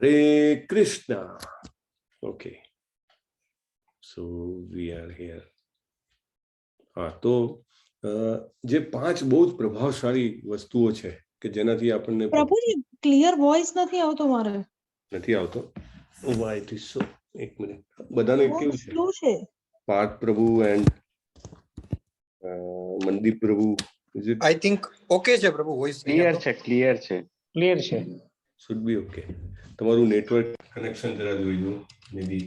Hare Krishna. Okay. So we are here. હા, તો જે 5 બહુ જ પ્રભાવશાળી વસ્તુઓ છે કે જેનાથી આપણને પ્રભુજી ક્લિયર વોઇસ નથી આવતો મારે. નથી આવતો. Why it is so? એક મિનિટ. બધાને કેવું છે? સ્લો છે. પાર્થ પ્રભુ એન્ડ મનદીપ પ્રભુ. Is it? I think okay છે પ્રભુ, વોઇસ ક્લિયર છે. Should be okay. તમારું નેટવર્ક કનેક્શન જરા જોઈ લો મેબી.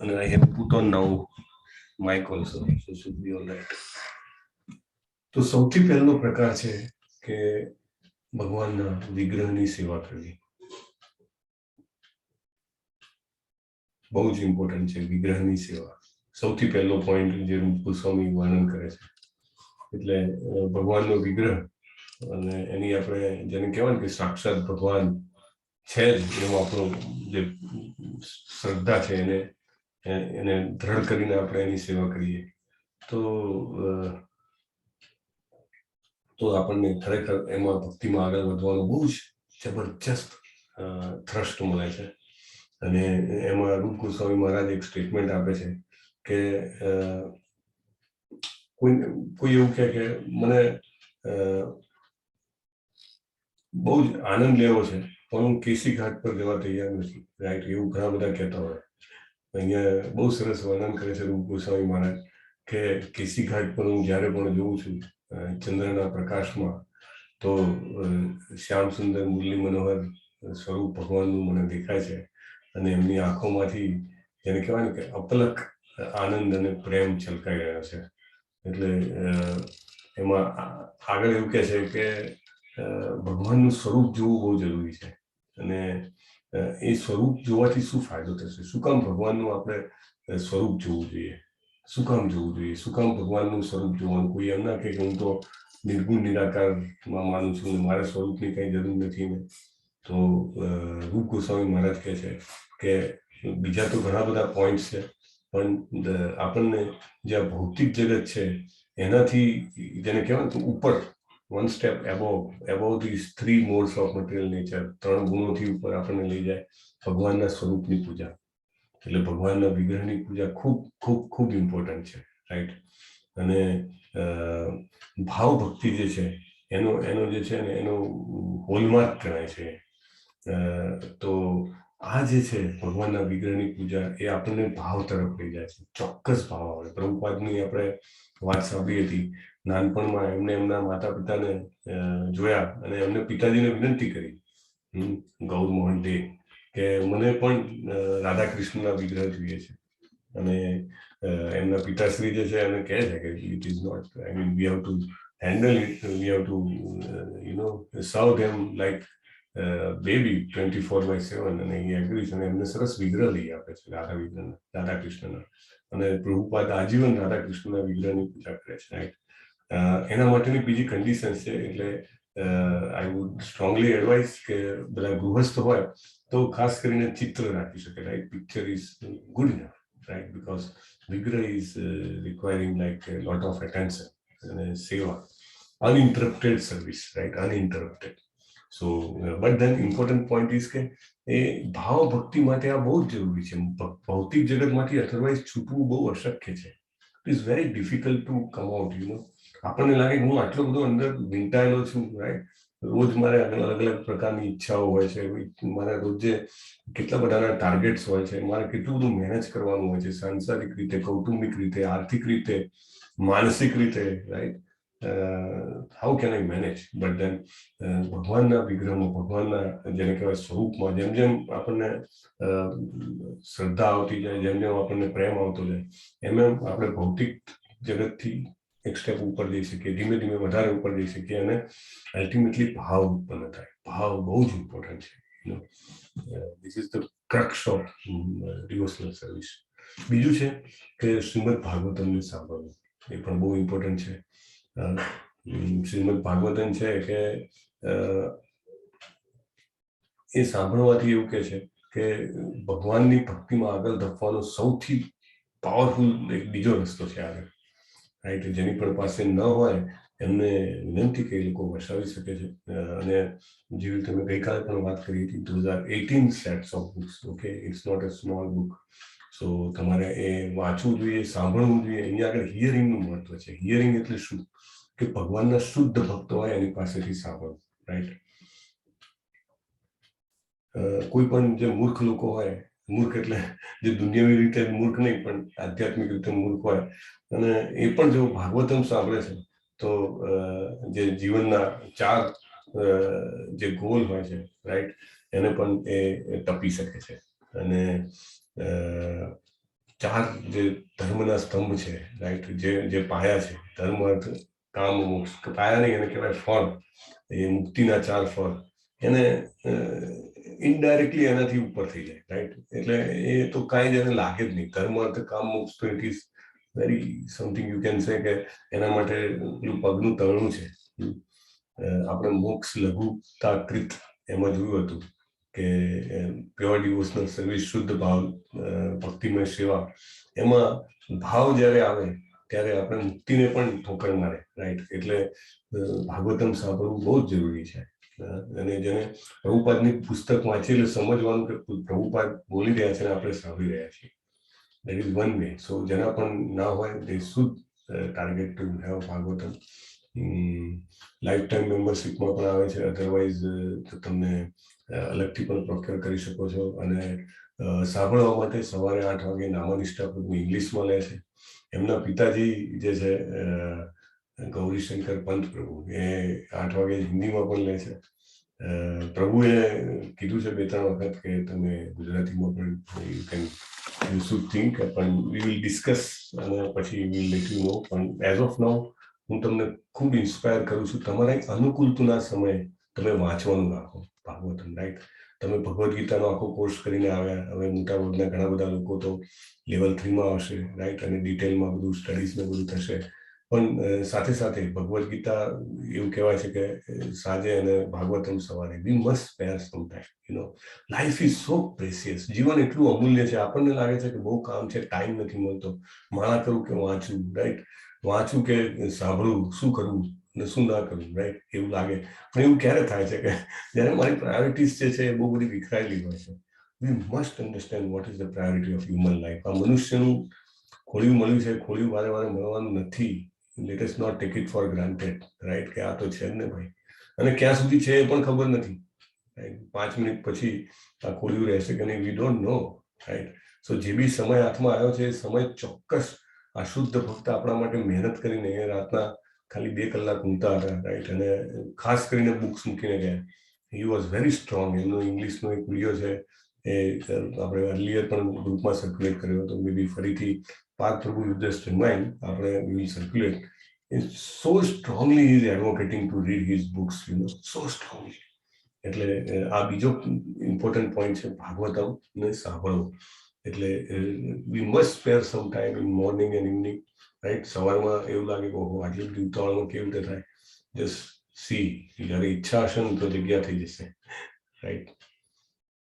અને I have put on now mic also, so should be all right. તો સૌથી પહેલો પ્રકાર છે કે ભગવાનના વિગ્રહની સેવા કરવી. બહુ જ ઇમ્પોર્ટન્ટ છે વિગ્રહની સેવા. સૌથી પહેલો પોઈન્ટ જે રૂપ ગોસ્વામી વર્ણન કરે છે. એટલે ભગવાનનો વિગ્રહ અને એની આપણે જેને કહેવાય કે સાક્ષાત ભગવાન છે જ એમાં આપણો જે શ્રદ્ધા છે એને દ્રઢ કરીને આપણે એની સેવા કરીએ તો આપણને ખરેખર એમાં ભક્તિમાં આગળ વધવાનો બહુ જ જબરજસ્ત થ્રસ્ટ મળે છે. અને એમાં રૂપ ગોસ્વામી મહારાજ એક સ્ટેટમેન્ટ આપે છે કે કોઈ એવું કહે કે મને બહુ જ આનંદ લેવો છે પણ હું કેસી ઘાટ પર જવા તૈયાર નથી, રાઈટ? એવું ઘણા બધા કહેતા હોય. અહીંયા બહુ સરસ વર્ણન કરે છે રૂપ ગોસ્વામી મહારાજ કે કેસી ઘાટ પર હું જ્યારે પણ જોઉં છું ચંદ્રના પ્રકાશમાં તો શ્યામ સુંદર મુરલી મનોહર સ્વરૂપ ભગવાનનું મને દેખાય છે અને એમની આંખોમાંથી જેને કહેવાય ને કે અપલક આનંદ અને પ્રેમ છલકાઈ રહ્યો છે. એટલે એમાં આગળ એવું કહે છે કે ભગવાનનું સ્વરૂપ જોવું બહુ જરૂરી છે અને એ સ્વરૂપ જોવાથી શું ફાયદો થશે? શું કામ ભગવાનનું આપણે સ્વરૂપ જોવું જોઈએ? શું કામ જોવું જોઈએ? શું કામ ભગવાનનું સ્વરૂપ જોવાનું? કોઈ એમ ના કે હું તો નિર્ગુણ નિરાકારમાં માનું છું ને મારે સ્વરૂપની કંઈ જરૂર નથી ને. તો રૂપ ગોસ્વામી મહારાજ કહે છે કે બીજા તો ઘણા બધા પોઈન્ટ્સ છે પણ આપણને જે આ ભૌતિક જગત છે એનાથી જેને કહેવાય તો ઉપર one step above these 3 modes of material nature, 3 ગુણોથી ઉપર આપણને લઈ જાય ભગવાનના સ્વરૂપની પૂજા. એટલે ભગવાનના વિગ્રહની પૂજા ખૂબ ખૂબ ખૂબ ઇમ્પોર્ટન્ટ છે, રાઈટ? અને ભાવ ભક્તિ જે છે એનો જે છે ને એનો હોલમાર્ક ગણાય છે. તો આ જે છે ભગવાનના વિગ્રહની પૂજા એ આપણને ભાવ તરફ લઈ જાય છે, ચોક્કસ ભાવ આવે. પ્રભુપાદની આપણે વાત સાંભળી હતી. નાનપણમાં એમને એમના માતા પિતાને જોયા અને એમને પિતાજીને વિનંતી કરી ગૌર મોહન ડે કે મને પણ રાધા કૃષ્ણના વિગ્રહ જોઈએ છે. અને એમના પિતાશ્રી જે છે એને કહે છે કે it is not, I mean we have to handle it, we have to serve them like baby 24/7. અને એ એગ્રી છે અને એમને સરસ વિગ્રહ લઈ આપે છે રાધા કૃષ્ણના. અને પ્રભુપાદ આજીવન રાધા કૃષ્ણના વિગ્રહની પૂજા કરે છે, રાઈટ? એના માટેની બીજી કન્ડિશન છે. એટલે આઈ વુડ સ્ટ્રોંગલી એડવાઇઝ કે બધા ગૃહસ્થ હોય તો ખાસ કરીને ચિત્ર રાખી શકે, right? Picture is good enough, right? Because વિગ્રહ is requiring like lot of attention અને સેવા, uninterrupted service, right? Uninterrupted. So but then important point is કે એ ભાવ ભક્તિ માટે આ બહુ જ જરૂરી છે. ભૌતિક જગતમાંથી અધરવાઇઝ છૂટવું બહુ અશક્ય છે. It is very difficult to come out. આપણને લાગે હું આટલો બધો અંદર વીંટાયેલો છું, રાઈટ? રોજ મારે અલગ અલગ પ્રકારની ઈચ્છાઓ હોય છે, મારે રોજે કેટલા બધાના ટાર્ગેટ્સ હોય છે, મારે કેટલું બધું મેનેજ કરવાનું હોય છે, સાંસારિક રીતે, કૌટુંબિક રીતે, આર્થિક રીતે, માનસિક રીતે, right? How can I manage? But than ભગવાનના વિગ્રહમાં, ભગવાનના જેને કહેવાય સ્વરૂપમાં જેમ જેમ આપણને શ્રદ્ધા આવતી જાય, જેમ જેમ આપણને પ્રેમ આવતો જાય, એમ એમ આપણે ભૌતિક જગતથી એક સ્ટેપ ઉપર જઈ શકીએ, ધીમે ધીમે વધારે ઉપર જઈ શકીએ અને અલ્ટિમેટલી ભાવ ઉત્પન્ન થાય. ભાવ બહુ જ ઇમ્પોર્ટન્ટ છે. This is the crux of devotional service. બીજું છે કે શ્રીમદ ભાગવતમને સાંભળવું, એ પણ બહુ ઇમ્પોર્ટન્ટ છે. શ્રીમદ ભાગવતમ છે કે એ સાંભળવાથી એવું કહે છે કે ભગવાનની ભક્તિમાં આગળ ધપવાનો સૌથી પાવરફુલ એક બીજો રસ્તો છે આગળ, રાઈટ? જેની પણ પાસે ન હોય એમને વિનંતી કે એ લોકો વસાવી શકે છે. અને જેવી રીતે મેં ગઈકાલે પણ વાત કરી હતી, 2018 sets of books. Okay, it's not a small book. So તમારે એ વાંચવું જોઈએ, સાંભળવું જોઈએ. અહીંયા આગળ હિયરિંગનું મહત્વ છે. હિયરિંગ એટલે શું? કે ભગવાનના શુદ્ધ ભક્તો હોય એની પાસેથી સાંભળવું, રાઈટ? કોઈ પણ જે મૂર્ખ લોકો હોય, મૂર્ખ એટલે જે દુનિયાવી રીતે મૂર્ખ નહીં પણ આધ્યાત્મિક રીતે મૂર્ખ હોય, અને એ પણ જો ભાગવતમ સાંભળે છે તો જે જીવનના 4 જે ગોલ હોય છે, રાઈટ, એને પણ એ ટપી શકે છે. અને 4 જે ધર્મના સ્તંભ છે, રાઈટ, જે પાયા છે, ધર્મ, અર્થ, કામ, મોક્ષ. પાયા નહીં, એને કહેવાય ફળ. એ મુક્તિના 4 ફળ, એને ઇનડાયરેક્ટલી એનાથી ઉપર થઈ જાય, રાઈટ? એટલે એ તો કાંઈ જ એને લાગે જ નહીં. ધર્મ, અર્થ, કામ, મોક્ષ તો it is very something you can say કે એના માટે પેલું પગનું તળણું છે. આપણે મોક્ષ લઘુતા કૃત એમાં જોયું હતું કે પ્યોર ડિવોશનલ સર્વિસ, શુદ્ધ ભાવ, ભક્તિમય સેવા, એમાં ભાવ જ્યારે આવે ત્યારે આપણે મુક્તિને પણ ઠોકર મારે, રાઈટ? એટલે ભાગવતમ સાંભળવું બહુ જ જરૂરી છે. અને જેને પ્રભુપાદની પુસ્તક વાંચી એટલે સમજવાનું કે પ્રભુપાદ બોલી રહ્યા છે અને આપણે સાંભળી રહ્યા છીએ. That is one way. So જેના પણ ના હોય તે should target to have Bhagavatam. Life time મેમ્બરશીપમાં પણ આવે છે. અધરવાઇઝ તમને અલગથી પણ પ્રોક્યોર કરી શકો છો. અને સાંભળવા માટે સવારે 8 વાગે નામાનિષ્ઠા પ્રભુ ઇંગ્લિશમાં લે છે. એમના પિતાજી જે છે ગૌરીશંકર પંત પ્રભુ, એ 8 વાગે હિન્દીમાં પણ લે છે. પ્રભુએ કીધું છે 2-3 વખત કે તમે ગુજરાતીમાં પણ you can you should think, પણ વી વિલ ડિસ્કસ અને પછી વી લેટ યુ નો. પણ એઝ ઓફ નાઉ હું તમને ખૂબ ઇન્સ્પાયર કરું છું. તમારા અનુકૂળતાના સમયે તમે વાંચવાનું રાખો ભાગવતમ, રાઈટ? તમે ભગવદ્ ગીતાનો આખો કોર્સ કરીને આવ્યા. હવે મોટાભાગના ઘણા બધા લોકો તો લેવલ 3માં આવશે, રાઈટ? અને ડિટેલમાં બધું સ્ટડીઝ ને બધું થશે. પણ સાથે સાથે ભગવદ્ ગીતા એવું કહેવાય છે કે સાંજે અને ભાગવતમ સવારે. We must spare some time, you know. Life is so precious. જીવન એટલું અમૂલ્ય છે. આપણને લાગે છે કે બહુ કામ છે, ટાઈમ નથી મળતો. માળા કરું કે વાંચું, રાઈટ? વાંચું કે સાંભળું, શું કરવું અને શું ના કરવું, રાઈટ? એવું લાગે. પણ એવું ક્યારે થાય છે કે જ્યારે મારી પ્રાયોરિટીઝ જે છે એ બહુ બધી વિખરાયેલી હોય છે. We must understand what is the priority of human life. આ મનુષ્યનું ખોળ્યું મળ્યું છે, ખોળ્યું વારે વારે મળવાનું નથી. Let us not take it for granted, right? કે આ તો છે જ ને ભાઈ. અને ક્યાં સુધી છે એ પણ ખબર નથી, રાઈટ? 5 મિનિટ પછી આ ખોળ્યું રહેશે કે નહીં, વી ડોન્ટ નો, રાઈટ? સો જે બી સમય હાથમાં આવ્યો છે એ સમય ચોક્કસ આ શુદ્ધ ભક્ત આપણા માટે મહેનત કરીને એ રાતના ખાલી 2 કલાક ઊંઘતા હતા, રાઈટ? અને ખાસ કરીને બુક્સ મૂકીને ગયા. He was very strong. એમનો ઇંગ્લિશનો એક વિડીયો છે, એ આપણે અર્લિયર પણ ગ્રુપમાં સર્ક્યુલેટ કર્યો હતો. મે બી ફરીથી પાર્થ પ્રભુ યુ જસ્ટ રિમાઇન્ડ, આપણે will circulate. So strongly he is advocating to read his books, you know, so strongly. એટલે આ બીજો ઇમ્પોર્ટન્ટ પોઈન્ટ છે, ભાગવતમ ને સાંભળવું. એટલે we must spare some time in morning and evening, right? સવારમાં એવું લાગે કે ઓહો આટલી બધી ઉતાવળમાં કેવી રીતે થાય. જસ્ટ સી, જ્યારે ઈચ્છા હશે ને તો જગ્યા થઈ જશે, રાઈટ?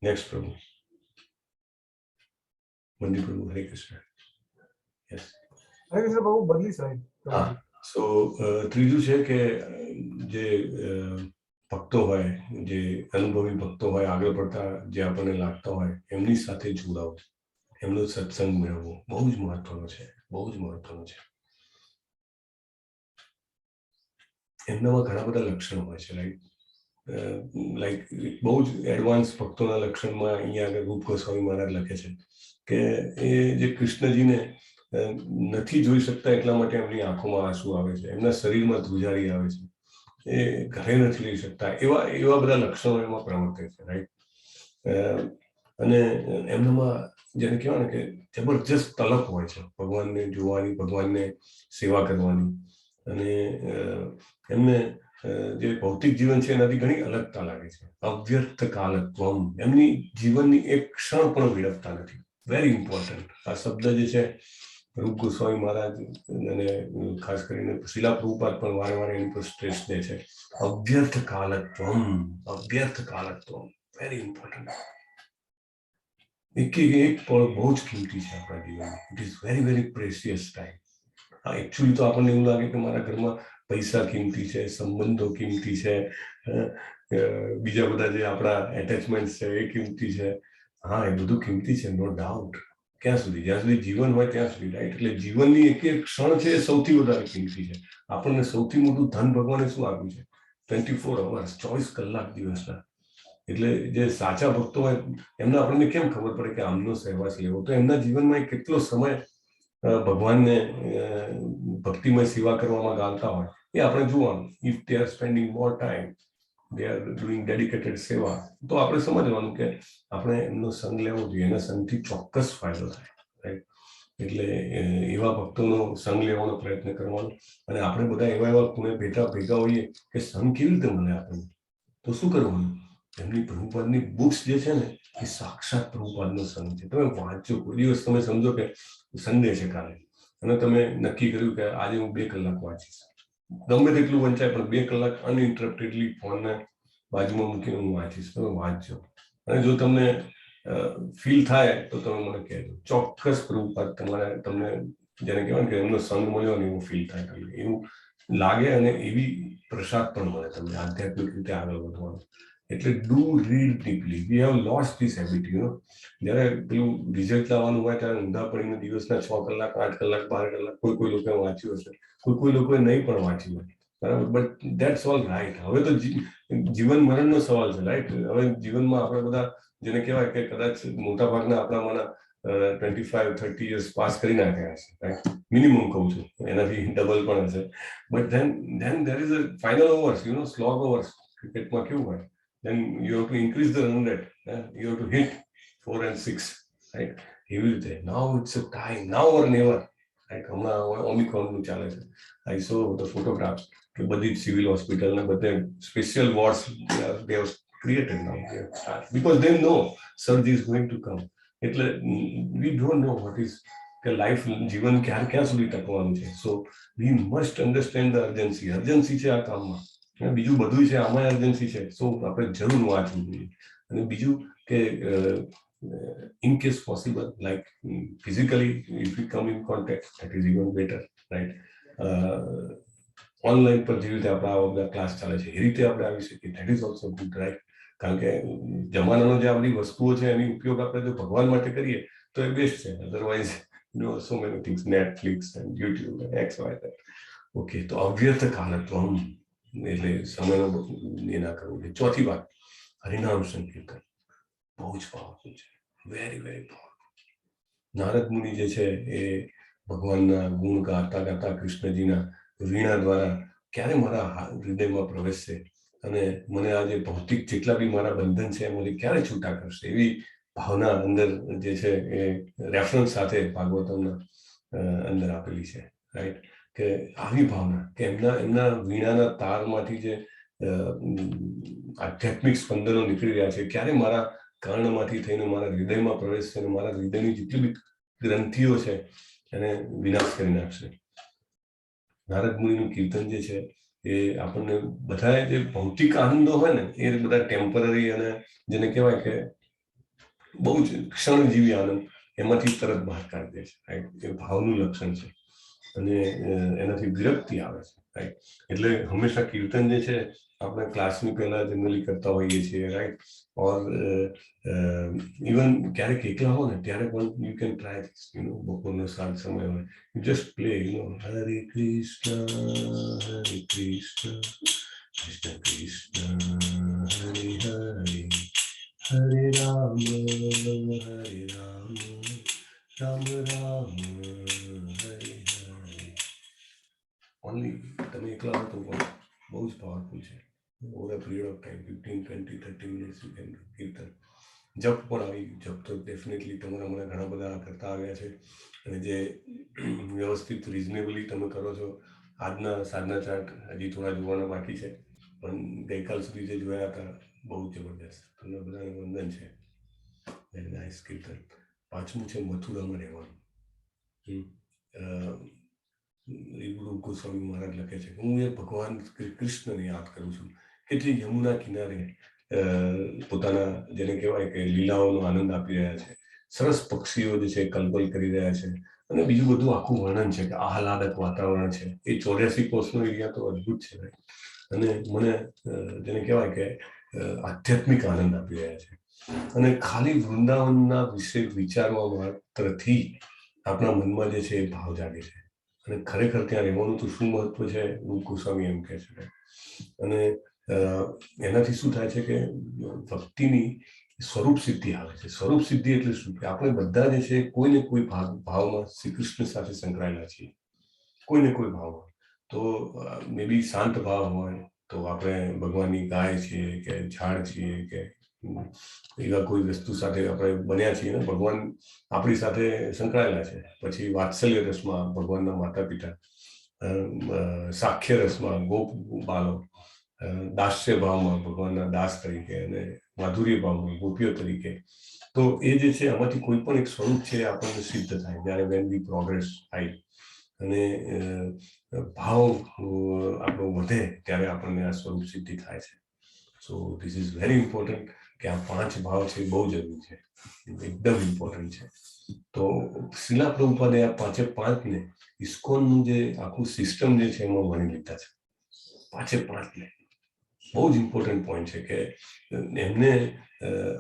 નેક્સ્ટ પ્રભુ મંદિર પ્રભુ. હરે કૃષ્ણ. યસ, હરે કૃષ્ણ પ્રભુ. બદલી સાહેબ. હા. સો ત્રીજું છે કે જે ભક્તો હોય, જે અનુભવી ભક્તો હોય, આગળ પડતા જે આપણને લાગતા હોય, એમની સાથે જોડાવું, એમનો સત્સંગ મેળવવો બહુ જ મહત્વનો છે. બહુ જ મહત્વનો છે. એમનામાં ઘણા બધા લક્ષણો હોય છે, રાઈટ? લાઈક બહુ જ એડવાન્સ ભક્તોના લક્ષણમાં અહીંયા આગળ રૂપ ગોસ્વામી મહારાજ લખે છે કે એ જે કૃષ્ણજીને નથી જોઈ શકતા એટલા માટે એમની આંખોમાં આંસુ આવે છે, એમના શરીરમાં ધ્રુજારી આવે છે, એ ઘરે નથી લઈ શકતા. એવા બધા લક્ષણો એમાં પ્રવર્તે છે, રાઈટ? અને એમનામાં જેને કહેવાય ને કે જબરજસ્ત તલપ હોય છે ભગવાનને જોવાની, ભગવાનને સેવા કરવાની. અને એમને જે ભૌતિક જીવન છે એનાથી ઘણી અલગતા લાગે છે. અવ્યર્થ કાલત્વમ. એમની જીવનની એક ક્ષણ પણ વિડપતા નથી. વેરી ઇમ્પોર્ટન્ટ આ શબ્દ જે છે. રૂપ ગોસ્વામી મહારાજ અને ખાસ કરીને શિલા પ્રભુપાદ પણ વારે વારે એની પર સ્ટ્રેસ દે છે. અવ્યર્થ કાલત્વમ, અવ્યર્થ કાલત્વમ, વેરી ઇમ્પોર્ટન્ટ. એક પળ બહુ જ કિંમતી છે આપણા જીવનમાં. It is very very precious time. હા, એકચ્યુઅલી તો આપણને એવું લાગે કે મારા ઘરમાં પૈસા કિંમતી છે, સંબંધો કિંમતી છે, બીજા બધા જે આપણા એટેચમેન્ટ છે એ કિંમતી છે. હા, એ બધું કિંમતી છે, નો ડાઉટ. ક્યાં સુધી? જ્યાં સુધી જીવન હોય ત્યાં સુધી, રાઈટ? એટલે જીવનની એક એક ક્ષણ છે એ સૌથી વધારે કિંમતી છે. આપણને સૌથી મોટું ધન ભગવાને શું આપ્યું છે? 24 અવર્સ, 24 કલાક દિવસના. એટલે જે સાચા ભક્તો હોય એમને આપણને કેમ ખબર પડે કે આમનો સહેવાસ લેવો? તો એમના જીવનમાં કેટલો સમય ભગવાનને ભક્તિમય સેવા કરવામાં ગાળતા હોય એ આપણે જોવાનું. If they are spending more time, they are doing dedicated સેવા, તો આપણે સમજવાનું કે આપણે એમનો સંગ લેવો જોઈએ. એના સંગથી ચોક્કસ ફાયદો થાય, રાઈટ? એટલે એવા ભક્તોનો સંગ લેવાનો પ્રયત્ન કરવાનો. અને આપણે બધા એવા ખૂણે ભેગા હોઈએ કે સંગ કેવી રીતે મળે આપણને? તો શું કરવાનું? એમની પ્રભુપાદની બુક્સ જે છે ને એ સાક્ષાત પ્રભુપાદનો સંગ છે. તમે વાંચો. કોઈ દિવસ તમે સમજો કે સન્ડે છે કાલે અને તમે નક્કી કર્યું કે આજે હું 2 કલાક વાંચીશ. ગમે તેટલું વંચાય પણ 2 કલાક અનઇન્ટરપ્ટેડલી ફોનને બાજુમાં મૂકીને હું વાંચીશ. તમે વાંચજો. અને જો તમને ફીલ થાય તો તમે મને કહેજો. ચોક્કસ પ્રભુપાદ તમને જેને કહેવાય કે એમનો સંગ મળ્યો ને એવું ફીલ થાય, તમને એવું લાગે અને એવી પ્રસાદ પણ મળે તમને આધ્યાત્મિક રીતે આગળ વધવાનું. એટલે do read deeply. We have lost this habit, જ્યારે પેલું રિઝલ્ટ લાવવાનું હોય ત્યારે ઊંધા પડીને દિવસના 6 કલાક, 8 કલાક, 12 કલાક કોઈ લોકોએ વાંચ્યું હશે, કોઈ લોકોએ નહીં પણ વાંચ્યું હોય, બરાબર? But that's all right. હવે તો જીવન મરણનો સવાલ છે, રાઈટ? હવે જીવનમાં આપણે બધા જેને કહેવાય કે કદાચ મોટા ભાગના આપણામાંના 25-30 years પાસ કરી નાખ્યા હશે, રાઈટ? મિનિમમ કહું છું, એનાથી ડબલ પણ હશે. But than there is a final overs, slog overs. ક્રિકેટમાં કેવું હોય? Then you have to increase the run rate. You have to hit 4 and 6, right? એવી રીતે now it's a time, now or never, right? હમણાં ઓમિક્રોનનું ચાલે છે. I saw the photographs કે બધી જ સિવિલ હોસ્પિટલ ને બધે special wards they have created now, because they know surge is going to come. એટલે we don't know what is કે લાઈફ, જીવન ક્યાં સુધી ટકવાનું છે. સો we must understand the urgency છે આ કામમાં. બીજું બધું છે, આમાં અર્જન્સી છે. સો આપણે જરૂર વાંચવું જોઈએ. અને બીજું કે in case possible, like physically, if we come in contact, that is even better, right? Online પર જેવી રીતે આપણા આવા બધા ક્લાસ ચાલે છે એ રીતે આપણે આવી શકીએ, that is also good, right? કારણ કે જમાનાનો જે આ બધી વસ્તુઓ છે એની ઉપયોગ આપણે જો ભગવાન માટે કરીએ તો એ બેસ્ટ છે. Otherwise so many things, Netflix and YouTube and X, Y, Z. Okay, તો અવ્યર્થ કાલત્વમ એટલે સમયનો એ ના કરવું જોઈએ. ચોથી વાત, હરિનામ સંકીર્તન બહુ જ પાવરફુલ છે, વેરી વેરી પાવરફુલ. નારદ મુનિ જે છે એ ભગવાનના ગુણ ગાતા ગાતા કૃષ્ણજીના વીણા દ્વારા ક્યારે મારા હૃદયમાં પ્રવેશશે અને મને આ જે ભૌતિક જેટલા બી મારા બંધન છે એમાંથી ક્યારે છૂટા કરશે, એવી ભાવના અંદર જે છે એ રેફરન્સ સાથે ભાગવતમના અંદર આપેલી છે, રાઈટ? કે આવી ભાવના કે એમના વીણાના તારમાંથી જે આધ્યાત્મિક સ્પંદનો નીકળી રહ્યા છે ક્યારે મારા કર્ણમાંથી થઈને મારા હૃદયમાં પ્રવેશશે અને મારા હૃદયની જેટલી બી ગ્રંથિઓ છે એને વિનાશ કરી નાખશે. નારદ મુનિનું કીર્તન જે છે એ આપણને બધા જે ભૌતિક આનંદો હોય ને એ બધા ટેમ્પરરી અને જેને કહેવાય કે બહુ જ ક્ષણજીવી આનંદ એમાંથી તરત બહાર કાઢી દે છે, રાઈટ? એ ભાવનું લક્ષણ છે અને એનાથી વિરક્તિ આવે છે, રાઈટ? એટલે હંમેશા કીર્તન જે છે આપણે ક્લાસની પહેલા જનરલી કરતા હોઈએ છીએ, રાઈટ? ઓર ઇવન ક્યારેક એકલા હો ને ત્યારે પણ યુ કેન ટ્રાય ધીસ, બપોરનો સાંજ સમય હોય, you just play, Hare Krishna Krishna Krishna Hare Hare, Hare Ram Ram Ram Hare Hare. Only તમે એકલા હો તો પણ બહુ જ પાવરફુલ છે. Over a period of time 15-20-30 minutes you can kirtan. જપ પણ આવી, જપ તો ડેફિનેટલી તમારા મને ઘણા બધા કરતા આવ્યા છે અને જે વ્યવસ્થિત રિઝનેબલી તમે કરો છો. આજના સાધના ચાર્ટ હજી થોડા જોવાના બાકી છે પણ ગઈકાલ સુધી જે જોયા હતા બહુ જબરદસ્ત. તમને બધાને વંદન છે. વેરી નાઇસ કીર્તન. પાંચમું છે મથુરામાં રહેવાનું. ગુરુ ગોસ્વામી મહારાજ લખે છે હું એ ભગવાન કૃષ્ણને યાદ કરું છું કેટલી યમુના કિનારે પોતાના જેને કહેવાય કે લીલાઓનો આનંદ આપી રહ્યા છે. સરસ પક્ષીઓ જે છે કલબલ કરી રહ્યા છે અને બીજું બધું આખું વર્ણન છે કે આહલાદક વાતાવરણ છે. એ 84 કોર્સનો એરિયા તો અદ્ભુત છે ભાઈ. અને મને જેને કહેવાય કે આધ્યાત્મિક આનંદ આપી રહ્યા છે. અને ખાલી વૃંદાવનના વિશે વિચારવા માત્રથી આપણા મનમાં જે છે એ ભાવ જાગે છે. અને ખરેખર ત્યાં રહેવાનું તો શું મહત્વ છે, રૂપ ગોસ્વામી એમ કહે છે. અને એનાથી શું થાય છે કે ભક્તિની સ્વરૂપ સિદ્ધિ આવે છે. સ્વરૂપ સિદ્ધિ એટલે શું કે આપણે બધા જે છે કોઈ ને કોઈ ભાવમાં શ્રી કૃષ્ણ સાથે સંકળાયેલા છીએ, કોઈ ને કોઈ ભાવમાં. તો મે બી શાંત ભાવ હોય તો આપણે ભગવાનની ગાય છીએ કે ઝાડ છીએ કે એવા કોઈ વસ્તુ સાથે આપણે બન્યા છીએ ને ભગવાન આપણી સાથે સંકળાયેલા છે. પછી વાત્સલ્ય રસમાં ભગવાનના માતા પિતા, સાખ્ય રસમાં ગોપ બાલો, દાસ્ય ભાવમાં ભગવાનના દાસ તરીકે અને માધુર્ય ભાવમાં ગોપીઓ તરીકે. તો એ જે છે આમાંથી કોઈ પણ એક સ્વરૂપ છે આપણને સિદ્ધ થાય જ્યારે વેન વી પ્રોગ્રેસ થાય અને ભાવ આપણો વધે ત્યારે આપણને આ સ્વરૂપ સિદ્ધિ થાય છે. So this is very important કે આ 5 ભાવ છે બહુ જરૂરી છે, એકદમ ઇમ્પોર્ટન્ટ છે. તો શિલા પ્રભુપાદે આ 5 ને ઇસ્કોનનું જે આખું સિસ્ટમ જે છે એમાં વણી લીધા છે. 5 ને બહુ જ ઇમ્પોર્ટન્ટ પોઈન્ટ છે કે એમને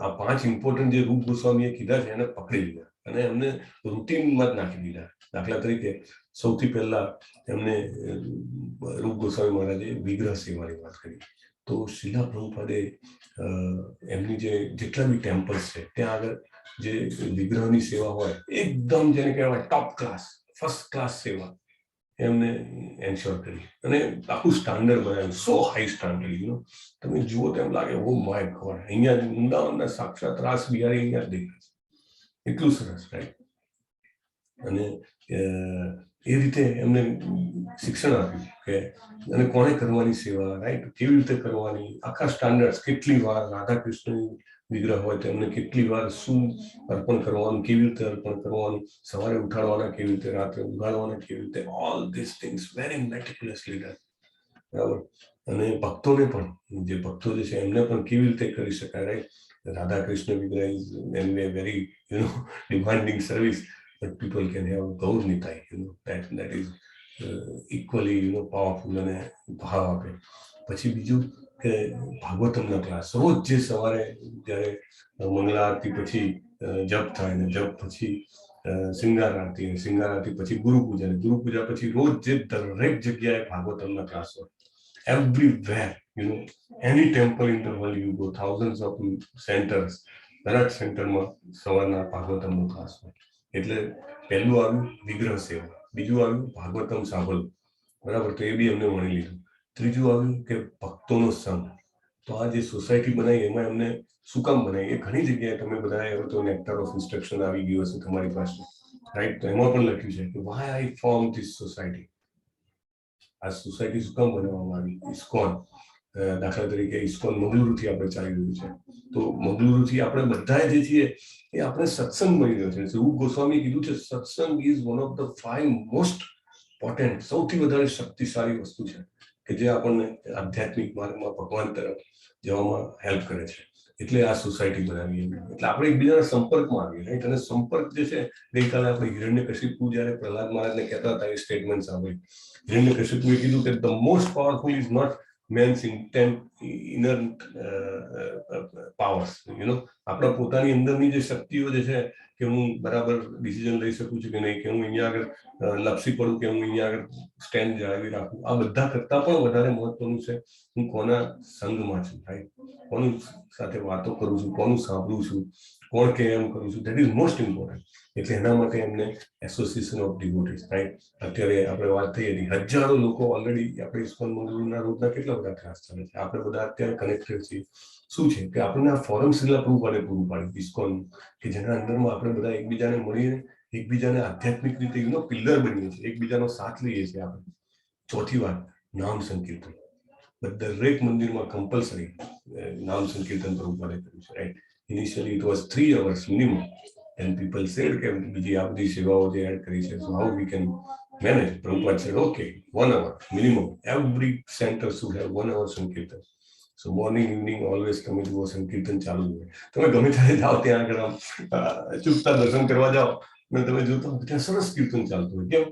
આ 5 ઇમ્પોર્ટન્ટ જે રૂપ ગોસ્વામીએ કીધા છે એને પકડી લીધા અને એમને રૂટીનમાં જ નાખી દીધા. દાખલા તરીકે સૌથી પહેલા એમને રૂપ ગોસ્વામી મહારાજે વિગ્રહ સેવાની વાત કરી. તો શિલા પ્રભુપાદે એમની જેટલા બી ટેમ્પલ્સ છે ત્યાં આગળ જે વિગ્રહની સેવા હોય એકદમ જેને કહેવાય ટોપ ક્લાસ, ફર્સ્ટ ક્લાસ સેવા એમને એન્શ્યોર કરી અને આખું સ્ટાન્ડર્ડ બનાવ્યું. સો હાઈ સ્ટાન્ડર્ડ. તમે જુઓ તો એમ લાગે ઓ માય ગોડ, અહીંયા વૃંદાવનના સાક્ષાત રાસ બિહારી અહીંયા જ દેખાય છે. એટલું સરસ, રાઈટ. અને એ રીતે એમને શિક્ષણ આપ્યું કે અને કોણે કરવાની સેવા, રાઈટ, કેવી રીતે કરવાની, આખા સ્ટાન્ડર્ડ. કેટલી વાર રાધા કૃષ્ણ વિગ્રહ હોય તો એમને કેટલી વાર શું અર્પણ કરવાનું, કેવી રીતે અર્પણ કરવાનું, સવારે ઉઠાડવાના કેવી રીતે, રાત્રે ઉગાડવાના કેવી રીતે, all this things very meticulously done. બરાબર. અને ભક્તોને પણ, જે ભક્તો જે છે એમને પણ કેવી રીતે કરી શકાય, રાઈટ. રાધા કૃષ્ણ વિગ્રહ ઇઝ એમને very demanding service, but people can have Gaur Nitai, that is equally powerful અને ભાવ આપે. પછી બીજું કે ભાગવતમના ક્લાસ રોજ જે સવારે જ્યારે મંગળા આરતી પછી જપ થાય ને જપ પછી શિંગાર આરતી, શિંગાર આરતી પછી ગુરુ પૂજા, ગુરુ પૂજા પછી રોજ જે દરેક જગ્યાએ ભાગવતમના ક્લાસ હોય. Everywhere, any temple in the world you go, thousands of centers, દરેક સેન્ટરમાં સવારના ભાગવતમનો ક્લાસ હોય. એટલે પહેલું આવ્યું વિગ્રહ સેવા, બીજું આવ્યું ભાગવતમ સાંભળવું, બરાબર, તો એ બી એમને વણી લીધું. ત્રીજું આવ્યું કે ભક્તોનો સંઘ. તો આ જે સોસાયટી બનાવી એમાં એમને શું કામ બનાવી, એ ઘણી જગ્યાએ તમે બધા હવે તો નેક્ટર ઓફ ઇન્સ્ટ્રક્શન આવી ગયું હશે તમારી પાસે, રાઈટ. તો એમાં પણ લખ્યું છે કે why I form this society. આ સોસાયટી શું કામ બનાવવામાં આવી, ઇસ્કોન. દાખલા તરીકે ઇસ્કોન મંગલુરુથી આપણે ચાલી રહ્યું છે. તો મંગલુરુથી આપણે બધા જે છીએ એ આપણે સત્સંગ મળી રહ્યો છે. રૂપ ગોસ્વામી કીધું છે સત્સંગ is one of the 5 most important, સૌથી વધારે શક્તિશાળી વસ્તુ છે કે જે આપણને આધ્યાત્મિક માર્ગમાં ભગવાન તરફ જવામાં હેલ્પ કરે છે. એટલે આ સોસાયટી બનાવી. એટલે આપણે એકબીજાના સંપર્કમાં આવીએ, રાઈટ. અને સંપર્ક જે છે, ગઈકાલે આપણે હિરણ્યકશિપુ જ્યારે પ્રહલાદ મહારાજને કહેતા હતા એ સ્ટેટમેન્ટ સાંભળી. હિરણ્યકશિપુએ કીધું કે the most powerful is not man's inner powers. આપણા પોતાની અંદરની જે શક્તિઓ જે છે કે હું બરાબર ડિસિઝન લઈ શકું છું કે નહીં, કે હું અહીંયા આગળ લપસી પડું, કે હું અહીંયા આગળ સ્ટેન્ડ જાળવી રાખું, આ બધા કરતા પણ વધારે મહત્વનું છે હું કોના સંઘમાં છું, રાઈટ. કોની સાથે વાતો કરું છું, કોનું સાંભળું છું, કોણ કે એમ કરું છું, દેટ ઇઝ મોસ્ટ ઇમ્પોર્ટન્ટ. એટલે એના માટે એમને એસોસિએશન ઓફ ડિવોટીઝ, રાઈટ. અત્યારે આપણે વાત થઈ હતી, હજારો લોકો ઓલરેડી આપણે ઇસ્કોન મંગળુરના રોજના કેટલા બધા ક્લાસ ચાલે છે. આપણે બધા અત્યારે કનેક્ટેડ છીએ. શું છે કે આપણને આ ફોરમ શિલા પ્રભુપાદે પૂરું પાડ્યું ઇસ્કોન, કે જેના અંદરમાં આપણે બધા એકબીજાને મળીને એકબીજાને આધ્યાત્મિક રીતે પિલ્લર બનીએ છીએ, એકબીજાનો સાથ લઈએ છીએ આપણે. ચોથી વાત, નામ સંકીર્તન. દરેક મંદિરમાં કમ્પલસરી નામ સંકીર્તન પ્રભુપાદે કર્યું છે, right. Initially it was 3 hours minimum, and people said કે બીજી આ બધી સેવાઓ જે એડ કરી છે, so how we can manage. Prabhupada said okay 1 hour minimum, every center should have 1 hour sankirtan. So morning evening always તમે જુઓ સંકીર્તન ચાલુ હોય. તમે ગમે ત્યારે જાઓ ત્યાં આગળ ચૂકતા દર્શન કરવા જાઓ અને તમે જોતા હો ત્યાં સરસ કીર્તન ચાલતું હોય. કેમ?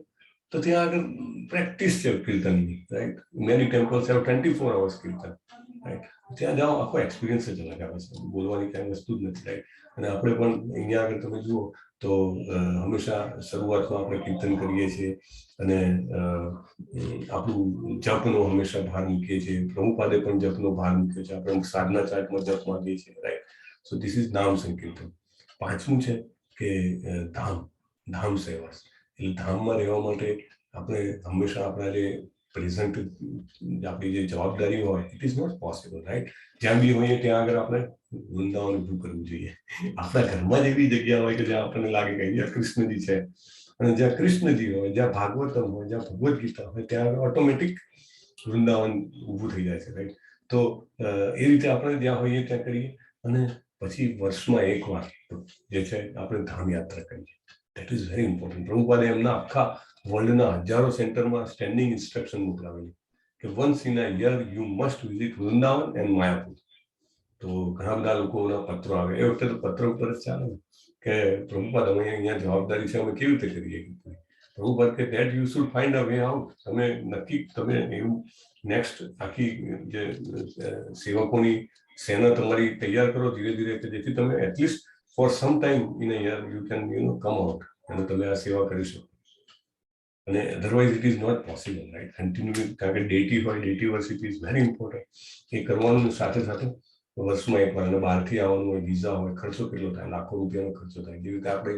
તો ત્યાં આગળ પ્રેક્ટિસ છે કીર્તનની, right? Many temples have 24 hours kirtan, right? ત્યાં જાઓ, આખો એક્સપિરિયન્સ જ અલગ આવે છે, બોલવાની કાંઈ વસ્તુ જ નથી, રાઈટ? અને આપણે પણ અહીંયા આગળ તમે જુઓ તો હંમેશા શરૂઆતમાં આપણે કીર્તન કરીએ છીએ અને આપણું જપનો હંમેશા ભાર મૂકીએ છીએ. પ્રભુપાદે પણ જપનો ભાર મૂક્યો છે. આપણે સાધના ચાર્ટમાં જપ માંગીએ છીએ, રાઈટ? સો ધીસ ઇઝ નામ સંકીર્તન. પાંચમું છે કે ધામ સેવા. એટલે ધામમાં રહેવા માટે આપણે હંમેશા આપણા જે પ્રેઝન્ટ આપણી જે જવાબદારી હોય, it is not possible, right? જ્યાં બી હોઈએ ત્યાં આગળ આપણે વૃંદાવન ઊભું કરવું જોઈએ. આપણા ઘરમાં જ એવી જગ્યા હોય કે જ્યાં આપણને લાગે કે અહીંયા કૃષ્ણજી છે, અને જ્યાં કૃષ્ણજી હોય, જ્યાં ભાગવતમ હોય, જ્યાં ભગવદ્ ગીતા હોય, ત્યાં ઓટોમેટિક વૃંદાવન ઊભું થઈ જાય છે, રાઈટ? તો એ રીતે આપણે જ્યાં હોઈએ ત્યાં કરીએ, અને પછી વર્ષમાં એકવાર જે છે આપણે ધામ યાત્રા કરીએ. That is very important. પ્રભુપાદે એમના આખા વર્લ્ડના હજારો સેન્ટરમાં સ્ટેન્ડિંગ ઇન્સ્ટ્રક્શન મોકલાવેલી કે once in a year you must visit Vrindavan and Mayapur. તો ઘણા બધા લોકોના પત્રો આવે. એ વખતે તો પત્ર ઉપર જ ચાલે કે પ્રભુપાદ અમે અહીંયા જવાબદારી છે, અમે કેવી રીતે કરીએ? પ્રભુપાદ કે that you should find a way out. તમે નક્કી, તમે એવું નેક્સ્ટ આખી જે સેવકોની સેના તમારી તૈયાર કરો ધીરે ધીરે, કે જેથી તમે at least for some time in a year you can come out અને તમે આ સેવા કરી શકો. અને otherwise it is not possible, right? Continue, કારણ કે ડેટી હોય, duty varsity is very important. એ કરવાનું સાથે સાથે વર્ષમાં એકવાર, અને બહારથી આવવાનું હોય, વિઝા હોય, ખર્ચો કેટલો થાય? લાખો રૂપિયાનો ખર્ચો થાય. જેવી રીતે આપણે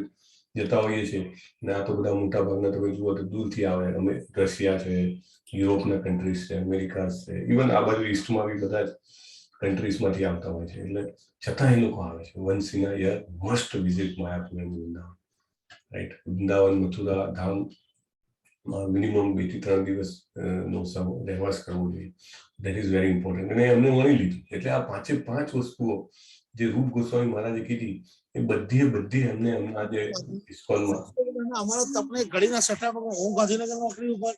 જતા હોઈએ છીએ, ને આ તો બધા મોટા ભાગના તમે જુઓ તો દૂરથી આવે. અમે રશિયા છે, યુરોપના કન્ટ્રીઝ છે, અમેરિકા છે, ઇવન આ બાજુ ઈસ્ટમાં બી બધા જ કન્ટ્રીઝમાંથી આવતા હોય છે. એટલે છતાં એ લોકો આવે છે. Once in a year must visit Mayapur and Vrindavan, right? Vrindavan, Mathura ધામ મિનિમમ 2 થી 3 દિવસ નો રહેવાસ કરવો જોઈએ. That is very important. અને એમને વણી લીધું. એટલે આ પાંચે પાંચ વસ્તુઓ જે રૂપ ગોસ્વામી મહારાજે કીધી, એ બધી એમને એમના જે ઇસ્કોનમાં અમારો તપને ઘડીના સટ્ટામાં હું ગાંધીનગર નોકરી ઉપર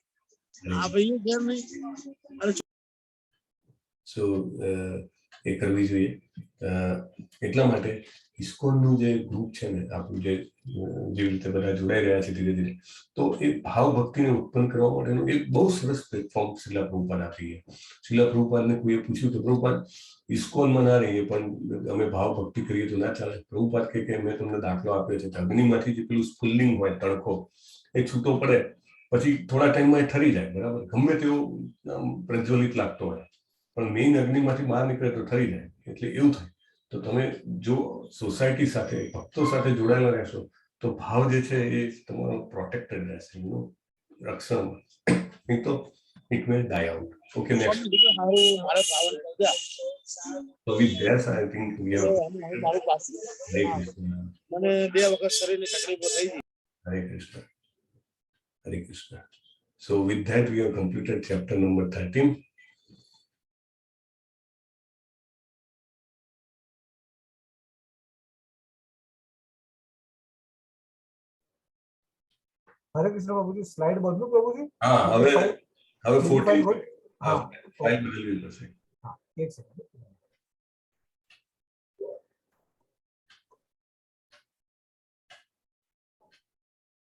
આ ભાઈ ઘેર નહીં. સો એ કરવી જોઈએ. એટલા માટે ઇસ્કોનનું જે ગ્રુપ છે ને, આપણું જેવી રીતે બધા જોડાઈ રહ્યા છે ધીરે ધીરે, તો એ ભાવ ભક્તિને ઉત્પન્ન કરવા માટેનું એક બહુ સરસ પ્લેટફોર્મ શિલા પ્રભુપાદ આપીએ. શિલા પ્રભુપાદને કોઈએ પૂછ્યું કે પ્રભુપાદ ઇસ્કોનમાં ના રહીએ પણ અમે ભાવ ભક્તિ કરીએ તો ના ચાલે? પ્રભુપાદ કે મેં તમને દાખલો આપ્યો છે, અગ્નિમાંથી જે પેલું સ્ફુલ્લિંગ હોય, તણખો, એ છૂટો પડે પછી થોડા ટાઈમમાં એ ઠરી જાય, બરાબર? ગમે તેવો પ્રજ્વલિત લાગતો હોય, પણ મેઇન અગ્નિમાંથી બહાર નીકળે તો ઠરી જાય. એટલે એવું થાય. તો તમે જો સોસાયટી સાથે, ભક્તો સાથે જોડાયેલા રહેશો તો ભાવ જે છે એ તમારો પ્રોટેક્ટેડ રહેશે, રક્ષણ. નહીં તો it will die out. Okay, next. So with this, I think we have. Hare Krishna. મને 2 વખત શરીરની તકલીફો થઈ ગઈ. Hare Krishna. Hare Krishna. So with that, we have completed chapter number 13. હરે કૃષ્ણ પ્રભુજી, સ્લાઇડ બદલું પ્રભુજી? હા, હવે 14. હા, ફાઇલ બદલવી પડશે. હા, એક second.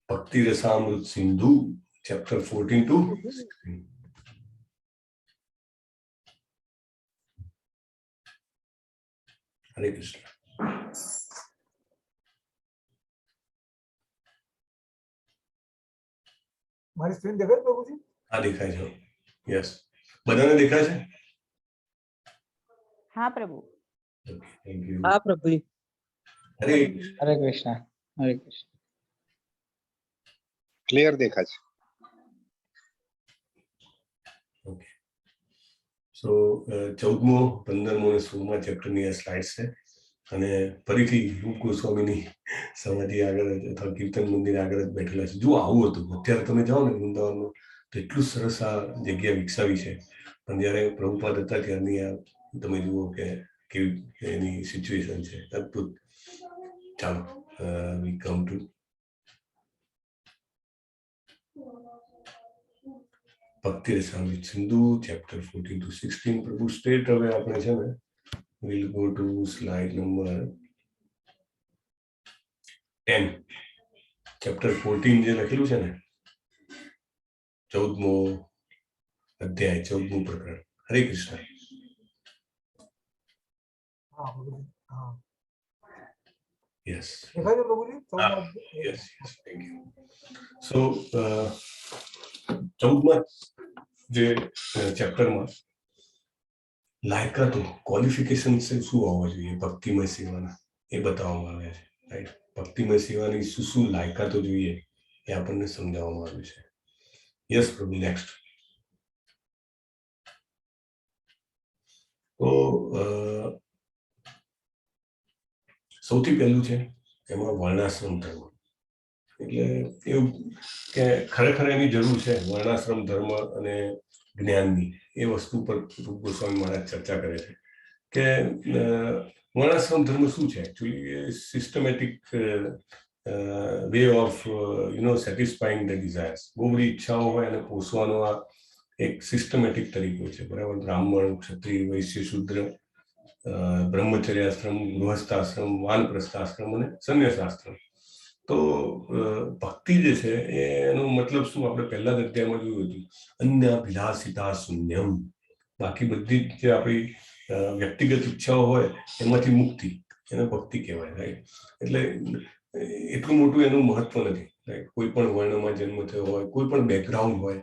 Bhakti Rasamrut Sindhu, chapter 14 to 16. Hare Krishna. મારી સ્ક્રીન દેખાય પ્રભુજી? હા, દેખાય છે. યસ, બધાને દેખાય છે? હા પ્રભુ. Thank you. હા પ્રભુ. હરે હરે કૃષ્ણ. હરે કૃષ્ણ. ક્લિયર દેખાય છે. ઓકે. સો 14મો, 15મો અને 16મા ચેપ્ટરની આ સ્લાઇડ્સ છે. અને ફરીથી રૂપ ગોસ્વામીની સમાધિ આગળ અથવા કીર્તન મંદિર આગળ જ બેઠેલા છે. જો આવું હતું, અત્યારે તમે જાઓ ને વૃંદાવનમાં તો એટલું સરસ આ જગ્યા વિકસાવી છે, પણ જ્યારે પ્રભુપાદ હતા ત્યારની આ તમે જુઓ કે કેવી એની સિચ્યુએશન છે. અદભુત. ચાલો, we come to Bhakti Rasamrut Sindhu, chapter 14 to 16. પ્રભુ સ્ટ્રેટ હવે આપણે છે ને we'll go to slide number 10. Chapter 14 જે લખેલું છે ને, 14મો અધ્યાય, 14મું પ્રકરણ. હરે કૃષ્ણ. હા પ્રભુજી, હા યસ, દેખાય છે Prabhuji? Yes, yes, thank you. So 14મા જે ચેપ્ટરમાં લાયકાતો, ક્વોલિફિકેશન શું હોવા જોઈએ ભક્તિમય સેવાના, એ બતાવવામાં આવ્યા છે. રાઈટ, ભક્તિમય સેવાની શું શું લાયકાતો જોઈએ એ આપણને સમજાવવામાં આવ્યું છે. યસ પ્રભુ, નેક્સ્ટ. તો સૌથી પહેલું છે એમાં વર્ણાશ્રમ ધર્મ. એટલે એવું કે ખરેખર એની જરૂર છે વર્ણાશ્રમ ધર્મ અને જ્ઞાનની. એ વસ્તુ પર ગોસ્વામી મહારાજ ચર્ચા કરે છે કે વર્ણાશ્રમ ધર્મ શું છે. Actually systematic way of satisfying the desires. બહુ બધી ઈચ્છાઓ હોય અને પોષવાનો આ એક સિસ્ટમેટિક તરીકો છે, બરાબર. બ્રાહ્મણ, ક્ષત્રિય, વૈશ્ય, શૂદ્ર, બ્રહ્મચર્યાશ્રમ, ગૃહસ્થાશ્રમ, વાનપ્રસ્થાશ્રમ અને સંન્યાસાશ્રમ. તો ભક્તિ જે છે એનો મતલબ શું, આપણે પહેલા જ અધ્યાયમાં જોયું હતું, અન્યાભિલાષિતા શૂન્યમ. બાકી બધી જે આપણી વ્યક્તિગત ઈચ્છાઓ હોય એમાંથી મુક્તિ, એને ભક્તિ કહેવાય. રાઈટ, એટલે એટલું મોટું એનું મહત્વ નથી. રાઈટ, કોઈ પણ વર્ણમાં જન્મ થયો હોય, કોઈ પણ બેકગ્રાઉન્ડ હોય.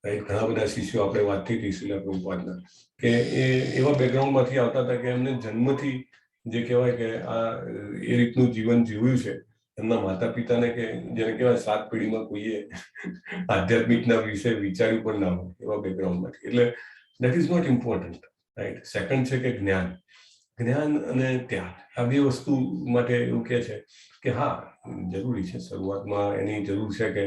રાઈટ, ઘણા બધા શિષ્યો, આપણે વાત થઈ હતી શીલા પ્રભુપાદના, કે એ એવા બેકગ્રાઉન્ડમાંથી આવતા હતા કે એમને જન્મથી જે કહેવાય કે આ એ રીતનું જીવન જીવ્યું છે. એમના માતા પિતાને કે જેને કહેવાય 7 પેઢીમાં કોઈએ આધ્યાત્મિકના વિશે વિચાર્યું પણ ના હોય, એવા બેકગ્રાઉન્ડમાંથી. એટલે that is not important. Right, second છે કે જ્ઞાન. જ્ઞાન અને ત્યાગ, આ બે વસ્તુ માટે એવું કહે છે કે હા, જરૂરી છે. શરૂઆતમાં એની જરૂર છે કે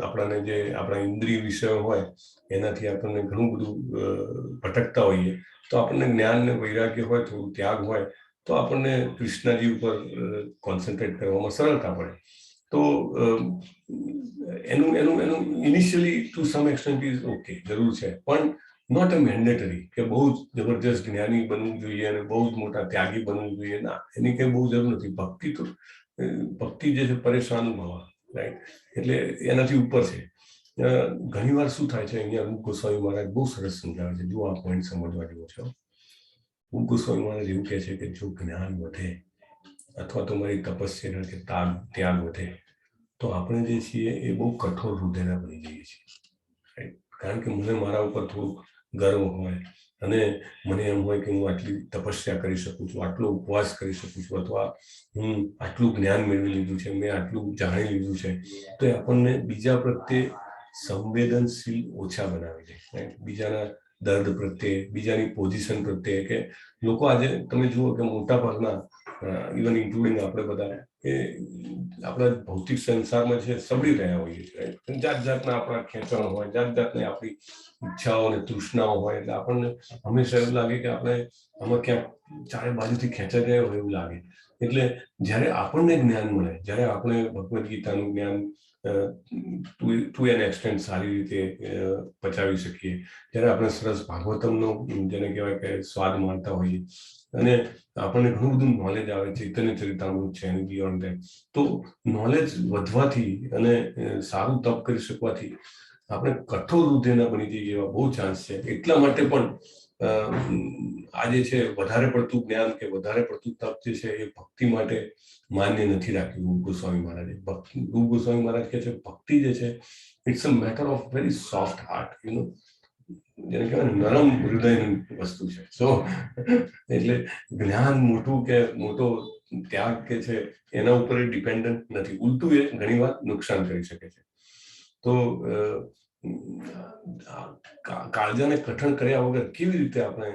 આપણાને જે આપણા ઇન્દ્રિય વિષયો હોય એનાથી આપણને ઘણું બધું ભટકતા હોઈએ, તો આપણને જ્ઞાન ને વૈરાગ્ય હોય, થોડું ત્યાગ હોય, તો આપણને કૃષ્ણજી ઉપર કોન્સન્ટ્રેટ કરવામાં સરળતા પડે. તો એનું એનું એનું initially to some extent is okay, જરૂર છે, પણ નોટ અ મેન્ડેટરી કે બહુ જ જબરજસ્ત જ્ઞાની બનવું જોઈએ અને બહુ જ મોટા ત્યાગી બનવું જોઈએ. ના, એની કંઈ બહુ જરૂર નથી. ભક્તિ તો ભક્તિ જે છે પરેશાન ભાવ. રાઈટ, એટલે એનાથી ઉપર છે. ઘણી વાર શું થાય છે, અહીંયા રૂપ ગોસ્વામી મહારાજ બહુ સરસ સમજાવે છે. જો આ પોઈન્ટ સમજવા જેવો છે. રૂપ ગોસ્વામી મહારાજ એવું કહે છે કે જો જ્ઞાન વધે અથવા તો મારી તપસ્યા કે ત્યાગ વધે, તો આપણે જે છીએ એ બહુ કઠોર હૃદયના બની જઈએ છીએ. રાઈટ, કારણ કે મને મારા ઉપર થોડુંક ગર્વ હોય અને મને એમ હોય કે હું આટલી તપસ્યા કરી શકું છું, આટલો ઉપવાસ કરી શકું છું, અથવા હું આટલું જ્ઞાન મેળવી લીધું છે, મેં આટલું જાણી લીધું છે, તો એ આપણને બીજા પ્રત્યે સંવેદનશીલ ઓછા બનાવી દે. રાઈટ, બીજાના દર્દ પ્રત્યે, બીજાની પોઝિશન પ્રત્યે. કે લોકો આજે તમે જુઓ કે મોટા ભાગના ઇવન ઇન્ક્લુડિંગ આપણે બધા એ આપણા ભૌતિક સંસારમાં છે સબળી રહ્યા હોઈએ છીએ. જાત જાતના આપણા ખેંચાણ હોય, જાત જાતની આપણી ઈચ્છાઓ અને તૃષ્ણાઓ હોય. એટલે આપણને હંમેશા એવું લાગે કે આપણે આમાં ક્યાંક ચારે બાજુથી ખેંચાઈ ગયા હોય એવું લાગે. એટલે જ્યારે આપણને જ્ઞાન મળે, જ્યારે આપણે ભગવદ્ ગીતાનું જ્ઞાન ટુ એન એક્સટેન્ટ સારી રીતે પચાવી શકીએ, જ્યારે આપણે સરસ ભાગવતમનો જેને કહેવાય કે સ્વાદ માણતા હોઈએ અને આપણને ઘણું બધું નોલેજ આવે, ચૈતન્ય ચરિતામૃત છે એની બિયોન્ડ ધેટ, તો નોલેજ વધવાથી અને સારું તપ કરી શકવાથી આપણે કઠોર હૃદયના બની જઈએ એવા બહુ ચાન્સ છે. એટલા માટે પણ આજે છે વધારે પડતું જ્ઞાન કે વધારે પડતું તપ જે છે એ ભક્તિ માટે માન્ય નથી રાખ્યું રૂપ ગોસ્વામી મહારાજે. રૂપ ગોસ્વામી મહારાજ કહે છે ભક્તિ જે છે it's a matter of very soft heart, જેને કહેવાય નરમ હૃદયની વસ્તુ છે. સો એટલે જ્ઞાન મોટું કે મોટો ત્યાગ કે છે એના ઉપર ડિપેન્ડન્ટ નથી. ઉલટું એ ઘણી વાર નુકસાન કરી શકે છે. તો કાળજાને કઠણ કર્યા વગર કેવી રીતે આપણે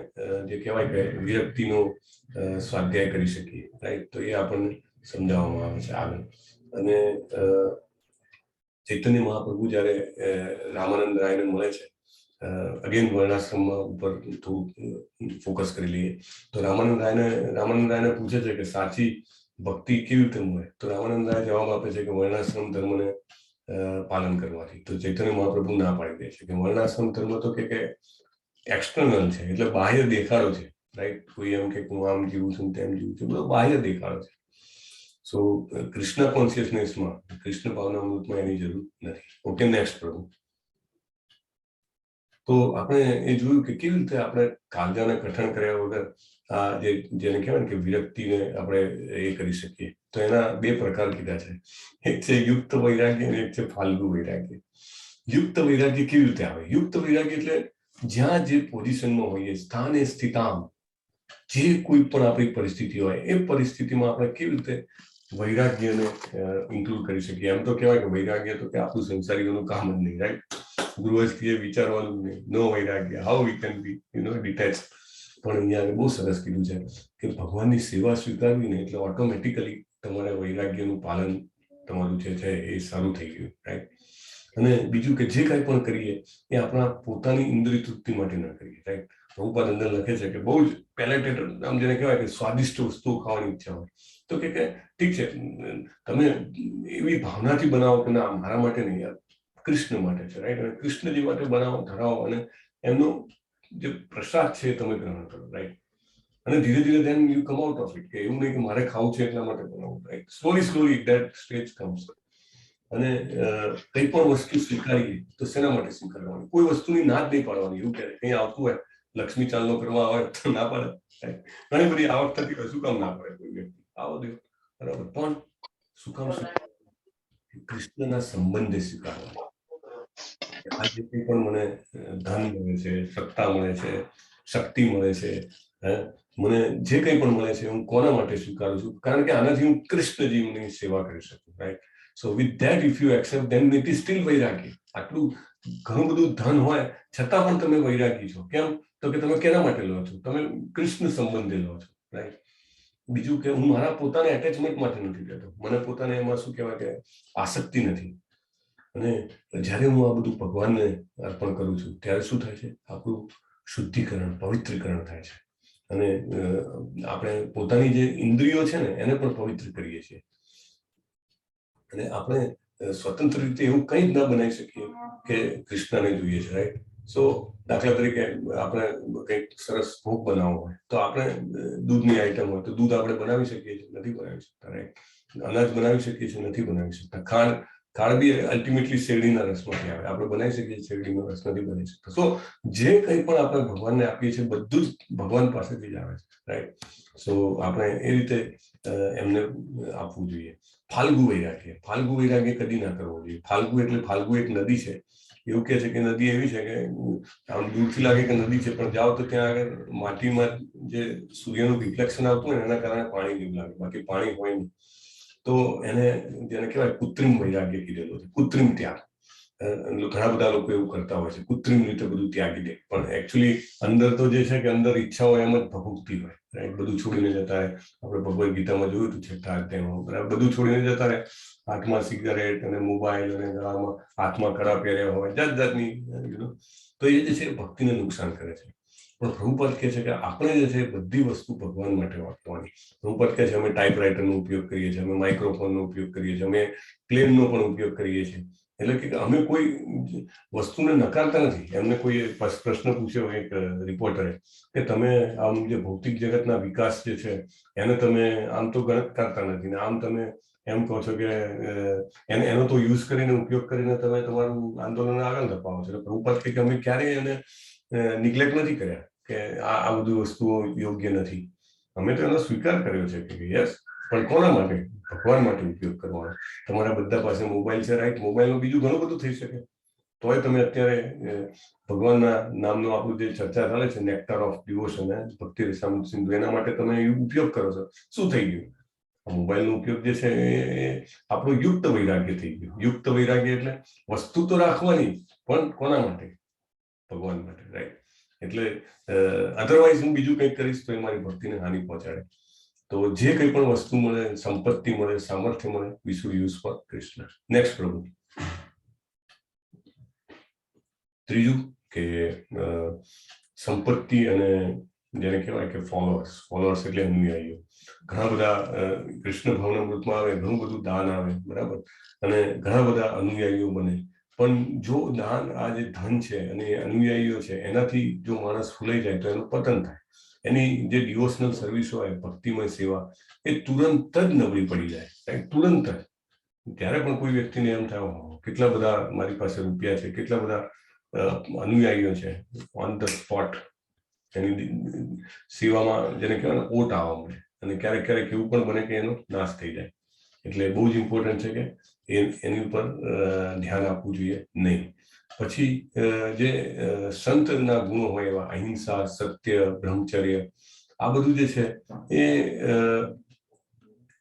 જે કહેવાય કે વિરક્તિનો સ્વાધ્યાય કરી શકીએ. રાઈટ, તો એ આપણને સમજાવવામાં આવે છે આગળ. અને ચૈતન્ય મહાપ્રભુ જ્યારે રામાનંદ રાયને મળે છે, અગેન વર્ણાશ્રમમાં ઉપર થોડું ફોકસ કરી લઈએ, તો રામાનંદ રાયને પૂછે છે કે સાચી ભક્તિ કેવી રીતે મળે. તો રામાનંદ રાય જવાબ આપે છે કે વર્ણાશ્રમ ધર્મને પાલન કરવાથી. તો ચૈતન્ય મહાપ્રભુ ના પાડી દે છે કે વર્ણાશ્રમ ધર્મ તો કે એક્સટર્નલ છે, એટલે બાહ્ય દેખાડો છે. રાઈટ, કોઈ એમ કે હું આમ જીવું છું તેમ જીવું છું, બધો બાહ્ય દેખાડો છે. સો કૃષ્ણ કોન્શિયસનેસમાં, કૃષ્ણ ભાવના અમૃતમાં એની જરૂર નથી. ઓકે, નેક્સ્ટ પ્રભુ. તો આપણે એ જોયું કે કેવી રીતે આપણે કાળજાને કઠણ કર્યા વગર આ જેને કહેવાય કે વિરક્તિને આપણે એ કરી શકીએ. તો એના બે પ્રકાર કીધા છે. એક છે યુક્ત વૈરાગ્ય અને એક છે ફાલ્ગુ વૈરાગ્ય. યુક્ત વૈરાગ્ય કેવી રીતે આવે? યુક્ત વૈરાગ્ય એટલે જ્યાં જે પોઝિશનમાં હોઈએ, સ્થાને સ્થિતામ, જે કોઈ પણ આપણી પરિસ્થિતિ હોય એ પરિસ્થિતિમાં આપણે કેવી રીતે વૈરાગ્યને ઇન્ક્લુડ કરી શકીએ. એમ તો કહેવાય કે વૈરાગ્ય તો કે આપણું સંસારીઓનું કામ જ નહીં, રાઈટ? ગૃહસ્થીએ વિચારવાનું નહીં, નો વૈરાગ્ય, how we can be detach. પણ અહીંયા બહુ સરસ કીધું છે કે ભગવાનની સેવા સ્વીકારવી ને એટલે ઓટોમેટિકલી તમારા વૈરાગ્યનું પાલન તમારું જે છે એ સારું થઈ ગયું, રાઈટ? અને બીજું કે જે કાંઈ પણ કરીએ એ આપણા પોતાની ઇન્દ્રિય તૃપ્તિ માટે ન કરીએ, રાઈટ? પ્રભુપાદ અંદર લખે છે કે બહુ જ પેલેટેડ, આમ જેને કહેવાય કે સ્વાદિષ્ટ વસ્તુઓ ખાવાની ઈચ્છા હોય તો કે ઠીક છે, તમે એવી ભાવનાથી બનાવો કે ના મારા માટે નહીં યાર, કૃષ્ણ માટે છે, રાઈટ? અને કૃષ્ણજી માટે બનાવો, ધરાવો અને એમનો જે પ્રસાદ છે એ તમે ગ્રહણ કરો, રાઈટ? અને ધીરે ધીરે then you come out of it, કે એવું નહીં કે મારે ખાવું છે એટલા માટે બનાવું, right? Slowly that stage comes. અને કંઈ પણ વસ્તુ સ્વીકારીએ તો શેના માટે સ્વીકારવાની? કોઈ વસ્તુની ના જ નહીં પાડવાની. એવું કહે કંઈ આવતું હોય, લક્ષ્મી ચાલનો કરવા આવે તો ના પાડે, ઘણી બધી આવક થતી હોય, શું કામ ના પાડે કોઈ વ્યક્તિ? આવો દો, બરાબર. પણ શું કામ કૃષ્ણના સંબંધે સ્વીકારવાની. આજે કંઈ પણ મને ધન મળે છે, સત્તા મળે છે, શક્તિ મળે છે, મને જે કંઈ પણ મળે છે હું કોના માટે સ્વીકારું છું? કારણ કે આનાથી હું કૃષ્ણજીની સેવા કરી શકું, right? So with that if you accept then it is still વૈરાગી. આટલું ઘણું બધું ધન હોય છતાં પણ તમે વૈરાગી છો. કેમ? તો કે તમે કેના માટે લો છો? તમે કૃષ્ણ સંબંધે લો છો, રાઈટ? બીજું કે હું મારા પોતાના એટેચમેન્ટ માટે નથી લેતો. મને પોતાને એમાં શું કહેવાય કે આસક્તિ નથી. અને જ્યારે હું આ બધું ભગવાનને અર્પણ કરું છું ત્યારે શું થાય છે? આપણું શુદ્ધિકરણ, પવિત્રીકરણ થાય છે. અને આપણે પોતાની જે ઇન્દ્રિયો છે ને એને પણ પવિત્ર કરીએ છીએ. અને આપણે સ્વતંત્ર રીતે એવું કંઈ જ ના બનાવી શકીએ કે કૃષ્ણને જોઈએ છે, રાઈટ? સો દાખલા તરીકે આપણે કંઈક સરસ ભોગ બનાવવો હોય તો આપણે દૂધની આઈટમ હોય તો દૂધ આપણે બનાવી શકીએ છીએ? નથી બનાવી શકતા, રાઈટ? અનાજ બનાવી શકીએ છીએ? નથી બનાવી શકતા. ખાંડ બી અલ્ટિમેટલી શેરડીના રસમાંથી આવે. આપણે બનાવી શકીએ છીએ? શેરડીનો રસ નથી બનાવી શકતા. સો જે કંઈ પણ આપણે ભગવાનને આપીએ છીએ બધું જ ભગવાન પાસેથી જ આવે છે, રાઈટ? સો આપણે એ રીતે એમને આપવું જોઈએ. ફાલ્ગુ વૈરાગ્ય. ફાલ્ગુ વૈરાગ્ય કદી ના કરવો જોઈએ. ફાલ્ગુ એટલે ફાલ્ગુ એક નદી છે. એવું કહે છે કે નદી એવી છે કે આમ દૂરથી લાગે કે નદી છે પણ જાઓ તો ત્યાં આગળ માટીમાં જે સૂર્યનું રિફ્લેક્શન આવતું હોય એના કારણે પાણી જેવું લાગે, બાકી પાણી હોય નહીં. તો એને જેને કહેવાય કૃત્રિમ વૈરાગ્ય કીધેલું છે, કૃત્રિમ ત્યાગ. ઘણા બધા લોકો એવું કરતા હોય છે, કૃત્રિમ રીતે બધું ત્યાગી દે, પણ એકચ્યુઅલી અંદર તો જે છે કે અંદર ઈચ્છાઓ એમ જ ભભૂકતી હોય, રાઈટ? બધું છોડીને જતા રહે. આપણે ભગવદ્ ગીતામાં જોયું હતું છઠ્ઠા અધ્યાયમાં, બરાબર? બધું છોડીને જતા રહે. હાથમાં સિગારેટ અને મોબાઈલ અને ગળામાં હાથમાં કડા પહેર્યા હોય, જાત જાતની, તો એ જે છે ભક્તિને નુકસાન કરે છે. પણ પ્રભુપાદ કહે છે કે આપણે જે છે બધી વસ્તુ ભગવાન માટે વાપરવાની. પ્રભુપાદ કહે છે અમે ટાઈપરાઇટરનો ઉપયોગ કરીએ છીએ, અમે માઇક્રોફોનનો ઉપયોગ કરીએ છીએ, અમે પ્લેનનો પણ ઉપયોગ કરીએ છીએ. એટલે કે અમે કોઈ વસ્તુને નકારતા નથી. એમને કોઈ પ્રશ્ન પૂછ્યો એક રિપોર્ટરે કે તમે આમ જે ભૌતિક જગતના વિકાસ જે છે એને તમે આમ તો ગણકારતા નથી ને આમ તમે એમ કહો છો કે એનો તો યુઝ કરીને, ઉપયોગ કરીને તમે તમારું આંદોલન આગળ ધપાવો છો. એટલે પ્રભુપાદ કે અમે ક્યારેય એને નિગ્લેક્ટ નથી કર્યા કે આ બધી વસ્તુઓ યોગ્ય નથી. અમે તો એનો સ્વીકાર કર્યો છે કે યસ, પણ કોના માટે? ભગવાન માટે ઉપયોગ કરવાનો. તમારા બધા પાસે મોબાઈલ છે, રાઈટ? મોબાઈલનું બીજું ઘણું બધું થઈ શકે. તોય તમે અત્યારે ભગવાનના નામનો આપણું જે ચર્ચા ચાલે છે, નેક્ટર ઓફ ડિવોશન, ભક્તિ રસામૃત સિંધુ, એના માટે તમે ઉપયોગ કરો છો. શું થઈ ગયું? મોબાઈલનો ઉપયોગ જે છે એ આપણું યુક્ત વૈરાગ્ય થઈ ગયું. યુક્ત વૈરાગ્ય એટલે વસ્તુ તો રાખવાની, પણ કોના માટે? ભગવાન માટે, રાઈટ? એટલે અધરવાઇઝ હું બીજું કંઈક કરીશ તો એ મારી ભક્તિને હાનિ પહોંચાડે. તો જે કંઈ પણ વસ્તુ મળે, સંપત્તિ મળે, સામર્થ્ય મળે, we should use for Krishna. Next પ્રભુ. ત્રીજું કે સંપત્તિ અને જેને કહેવાય કે ફોલોઅર્સ એટલે અનુયાયીઓ. ઘણા બધા કૃષ્ણ ભાવનામૃતમાં આવે, ઘણું બધું દાન આવે, બરાબર? અને ઘણા બધા અનુયાયીઓ બને. પણ જો દાન, આ જે ધન છે અને અનુયાયીઓ છે એનાથી જો માણસ ફૂલાઈ જાય તો એનું પતન થાય. એની જે ડિવોશનલ સર્વિસ હોય, ભક્તિમય સેવા, એ તુરંત જ નબળી પડી જાય, રાઈટ? તુરંત જ. ત્યારે પણ કોઈ વ્યક્તિને એમ થાય, કેટલા બધા મારી પાસે રૂપિયા છે, કેટલા બધા અનુયાયીઓ છે, ઓન ધ સ્પોટ એની સેવામાં જેને કહેવાય ને ઓટ આવવા મળે, અને ક્યારેક ક્યારેક એવું પણ બને કે એનો નાશ થઈ જાય. એટલે બહુ જ ઇમ્પોર્ટન્ટ છે કે એની ઉપર ધ્યાન આપવું જોઈએ નહીં. પછી જે સંતના ગુણો હોય એવા અહિંસા, સત્ય, બ્રહ્મચર્ય, આ બધું જે છે એ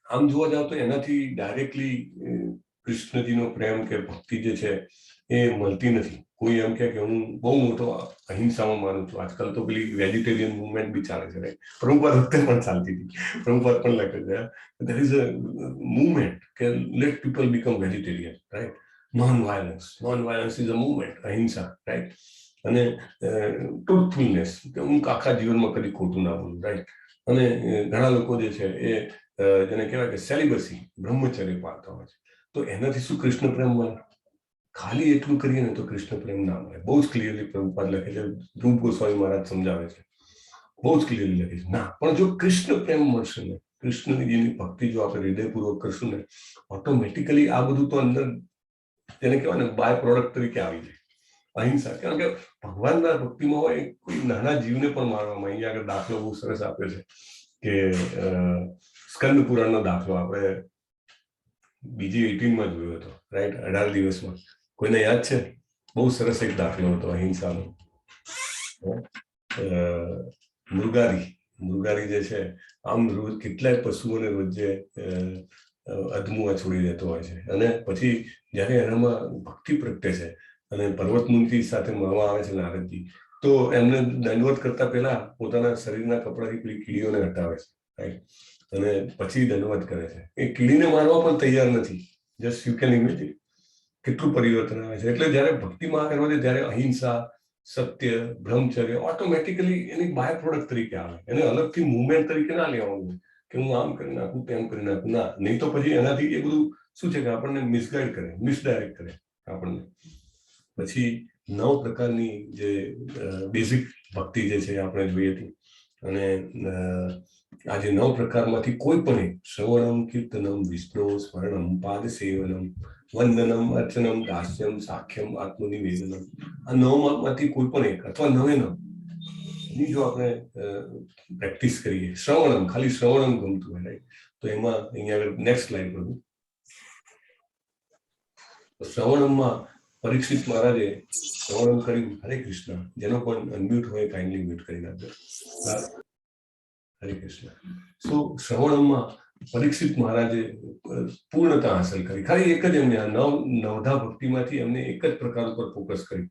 આમ જોવા જાવ તો એનાથી ડાયરેક્ટલી કૃષ્ણજીનો પ્રેમ કે ભક્તિ જે છે એ મળતી નથી. કોઈ એમ કે હું બહુ મોટો અહિંસામાં માનું છું. આજકાલ તો પેલી વેજીટેરિયન મુવમેન્ટ બી ચાલે છે, રાઈટ? પ્રભુપાદ વખતે પણ ચાલતી હતી. પ્રભુપાદ પણ લખે છે, there is a movement કે let people become vegetarian, right? non-violence is a movement, અહિંસા, રાઈટ? અને ટ્રુથફુલનેસ, કે હું આખા જીવનમાં કદી ખોટું ના બોલું, રાઈટ? અને ઘણા લોકો જે છે એ જેને કહેવાય કે સેલિબસી, બ્રહ્મચર્ય પાળતા હોય છે. તો એનાથી શું કૃષ્ણ પ્રેમ મળે? ખાલી એટલું કરીએ ને તો કૃષ્ણ પ્રેમ ના મળે. બહુ જ ક્લિયરલી પ્રભુપાદ લખે છે, ધ્રુવ ગોસ્વામી મહારાજ સમજાવે છે, બહુ જ ક્લિયરલી લખે છે. ના, પણ જો કૃષ્ણ પ્રેમ મળશે ને, કૃષ્ણજીની ભક્તિ જો આપણે હૃદયપૂર્વક કરશું ને, ઓટોમેટિકલી આ બધું તો અંદર જેને કહેવાય ને બાય પ્રોડક્ટ તરીકે આવી જાય. અહિંસા, કારણ કે ભગવાનના ભક્તિમાં હોય કોઈ નાના જીવને પણ મારવામાં. અહીંયા આગળ દાખલો બહુ સરસ આપ્યો છે કે સ્કંદ પુરાણનો દાખલો આપણે બીજી 18માં જોયો હતો, રાઈટ? 18 દિવસમાં. કોઈને યાદ છે? બહુ સરસ એક દાખલો હતો અહિંસાનો. મૃગારી જે છે, આમ રોજ કેટલાય પશુઓને રોજે અધમુઆ છોડી દેતો હોય છે, અને પછી જયારે એનામાં ભક્તિ પ્રગટે છે અને પર્વતમુનિ સાથે મળવા આવે છે નારદજી, તો એમને દંડવત કરતા પહેલા પોતાના શરીરના કપડાથી પેલી કીડીઓને હટાવે છે, રાઈટ? અને પછી દંડવત કરે છે. એ કીડીને મારવા પણ તૈયાર નથી. જસ્ટ યુ કેન ઇમેજિન કેટલું પરિવર્તન આવે છે. એટલે જયારે ભક્તિમાં આગળ વધે ત્યારે અહિંસા, સત્ય, બ્રહ્મચર્ય ઓટોમેટિકલી એની બાય પ્રોડક્ટ તરીકે આવે. એને અલગથી મુવમેન્ટ તરીકે ના લેવાનું કે હું આમ કરી નાખું, તેમ કરી નાખું. ના, નહીં તો પછી એનાથી એ બધું શું છે કે આપણને મિસગાઈડ કરે, મિસડાયરેક્ટ કરે આપણને. પછી 9 પ્રકારની જે બેઝિક ભક્તિ જે છે આપણે જોઈએ હતી, અને આ જે 9 પ્રકારમાંથી કોઈ પણ એક, શ્રવણમ, કીર્તનમ, વિષ્ણુ સ્મરણમ, પાદ સેવનમ, વંદનમ, અર્ચનમ, દાસ્યમ, સાખ્યમ, આત્મનિવેદનમ, આ 9 માંથી કોઈ પણ એક અથવા 9 ની જો આપણે પ્રેક્ટિસ કરીએ, શ્રવણમ, ખાલી શ્રવણમ ગમતું હોય, રાઈટ? તો એમાં અહીંયા આગળ નેક્સ્ટ સ્લાઇડ પર શ્રવણમમાં પરીક્ષિત મહારાજે શ્રવણમ કર્યું. હરે કૃષ્ણ. જેનો પણ અનમ્યુટ હોય કાઇન્ડલી મ્યુટ કરી નાખજો. હરે કૃષ્ણ. સો શ્રવણમમાં પરીક્ષિત મહારાજે પૂર્ણતા હાંસલ કરી. ખાલી એક જ એમને નવધા ભક્તિમાંથી એમને એક જ પ્રકાર ઉપર ફોકસ કરી.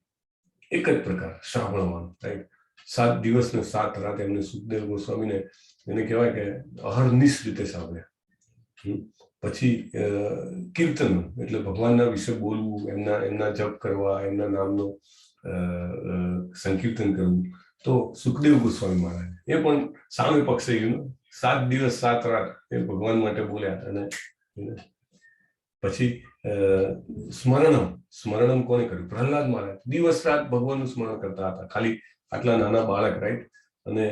એક જ પ્રકાર, સાંભળવાનું, રાઈટ? 7 દિવસ ને 7 રાત એમને સુખદેવ ગોસ્વામીને એને કહેવાય કે અહર્નિશ રીતે સાંભળ્યા. પછી કીર્તન એટલે ભગવાનના વિશે બોલવું, એમના જપ કરવા, એમના નામનું સંકીર્તન કરવું. તો સુખદેવ ગોસ્વામી મહારાજ એ પણ સામે પક્ષે 7 દિવસ 7 રાત એ ભગવાન માટે બોલ્યા. અને પછી સ્મરણમ કોને કર્યું? પ્રહલાદ મહારાજ દિવસ રાત ભગવાનનું સ્મરણ કરતા હતા. ખાલી આટલા નાના બાળક, રાઈટ? અને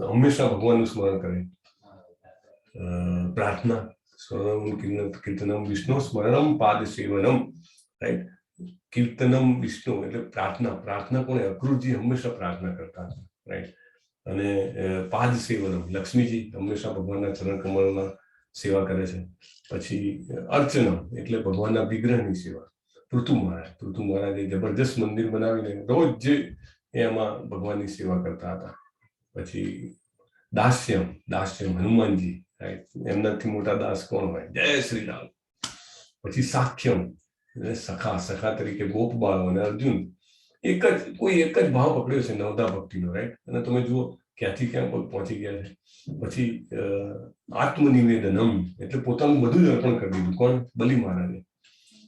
હંમેશા ભગવાનનું સ્મરણ કરે. પ્રાર્થના, સ્મરણમ, કીર્તનમ, વિષ્ણુ સ્મરણમ, પાદ સેવનમ, રાઈટ? કીર્તનમ, વિષ્ણુ એટલે પ્રાર્થના કોને? અક્રૂરજી હંમેશા પ્રાર્થના કરતા હતા, રાઈટ? અને પાદ સેવનમ, લક્ષ્મીજી હંમેશા ભગવાનના ચરણ કમળમાં સેવા કરે છે. પછી અર્ચનમ એટલે ભગવાનના વિગ્રહની સેવા. પૃથુ મહારાજે જબરદસ્ત મંદિર બનાવીને રોજ જે એમાં ભગવાનની સેવા કરતા હતા. પછી દાસ્યમ હનુમાનજી, રાઈટ? એમનાથી મોટા દાસ કોણ હોય? જય શ્રી રામ. પછી સાખ્યમ એટલે સખા તરીકે ગોપ બાળો અને અર્જુન. કોઈ એક જ ભાવ પકડ્યો છે નવધા ભક્તિનો, રાઈટ? અને તમે જુઓ ક્યાંથી ક્યાં પહોંચી ગયા છે. પછી આત્મનિવેદનમ એટલે પોતાનું બધું જ અર્પણ કરી દીધું. કોણ? બલિ મહારાજે.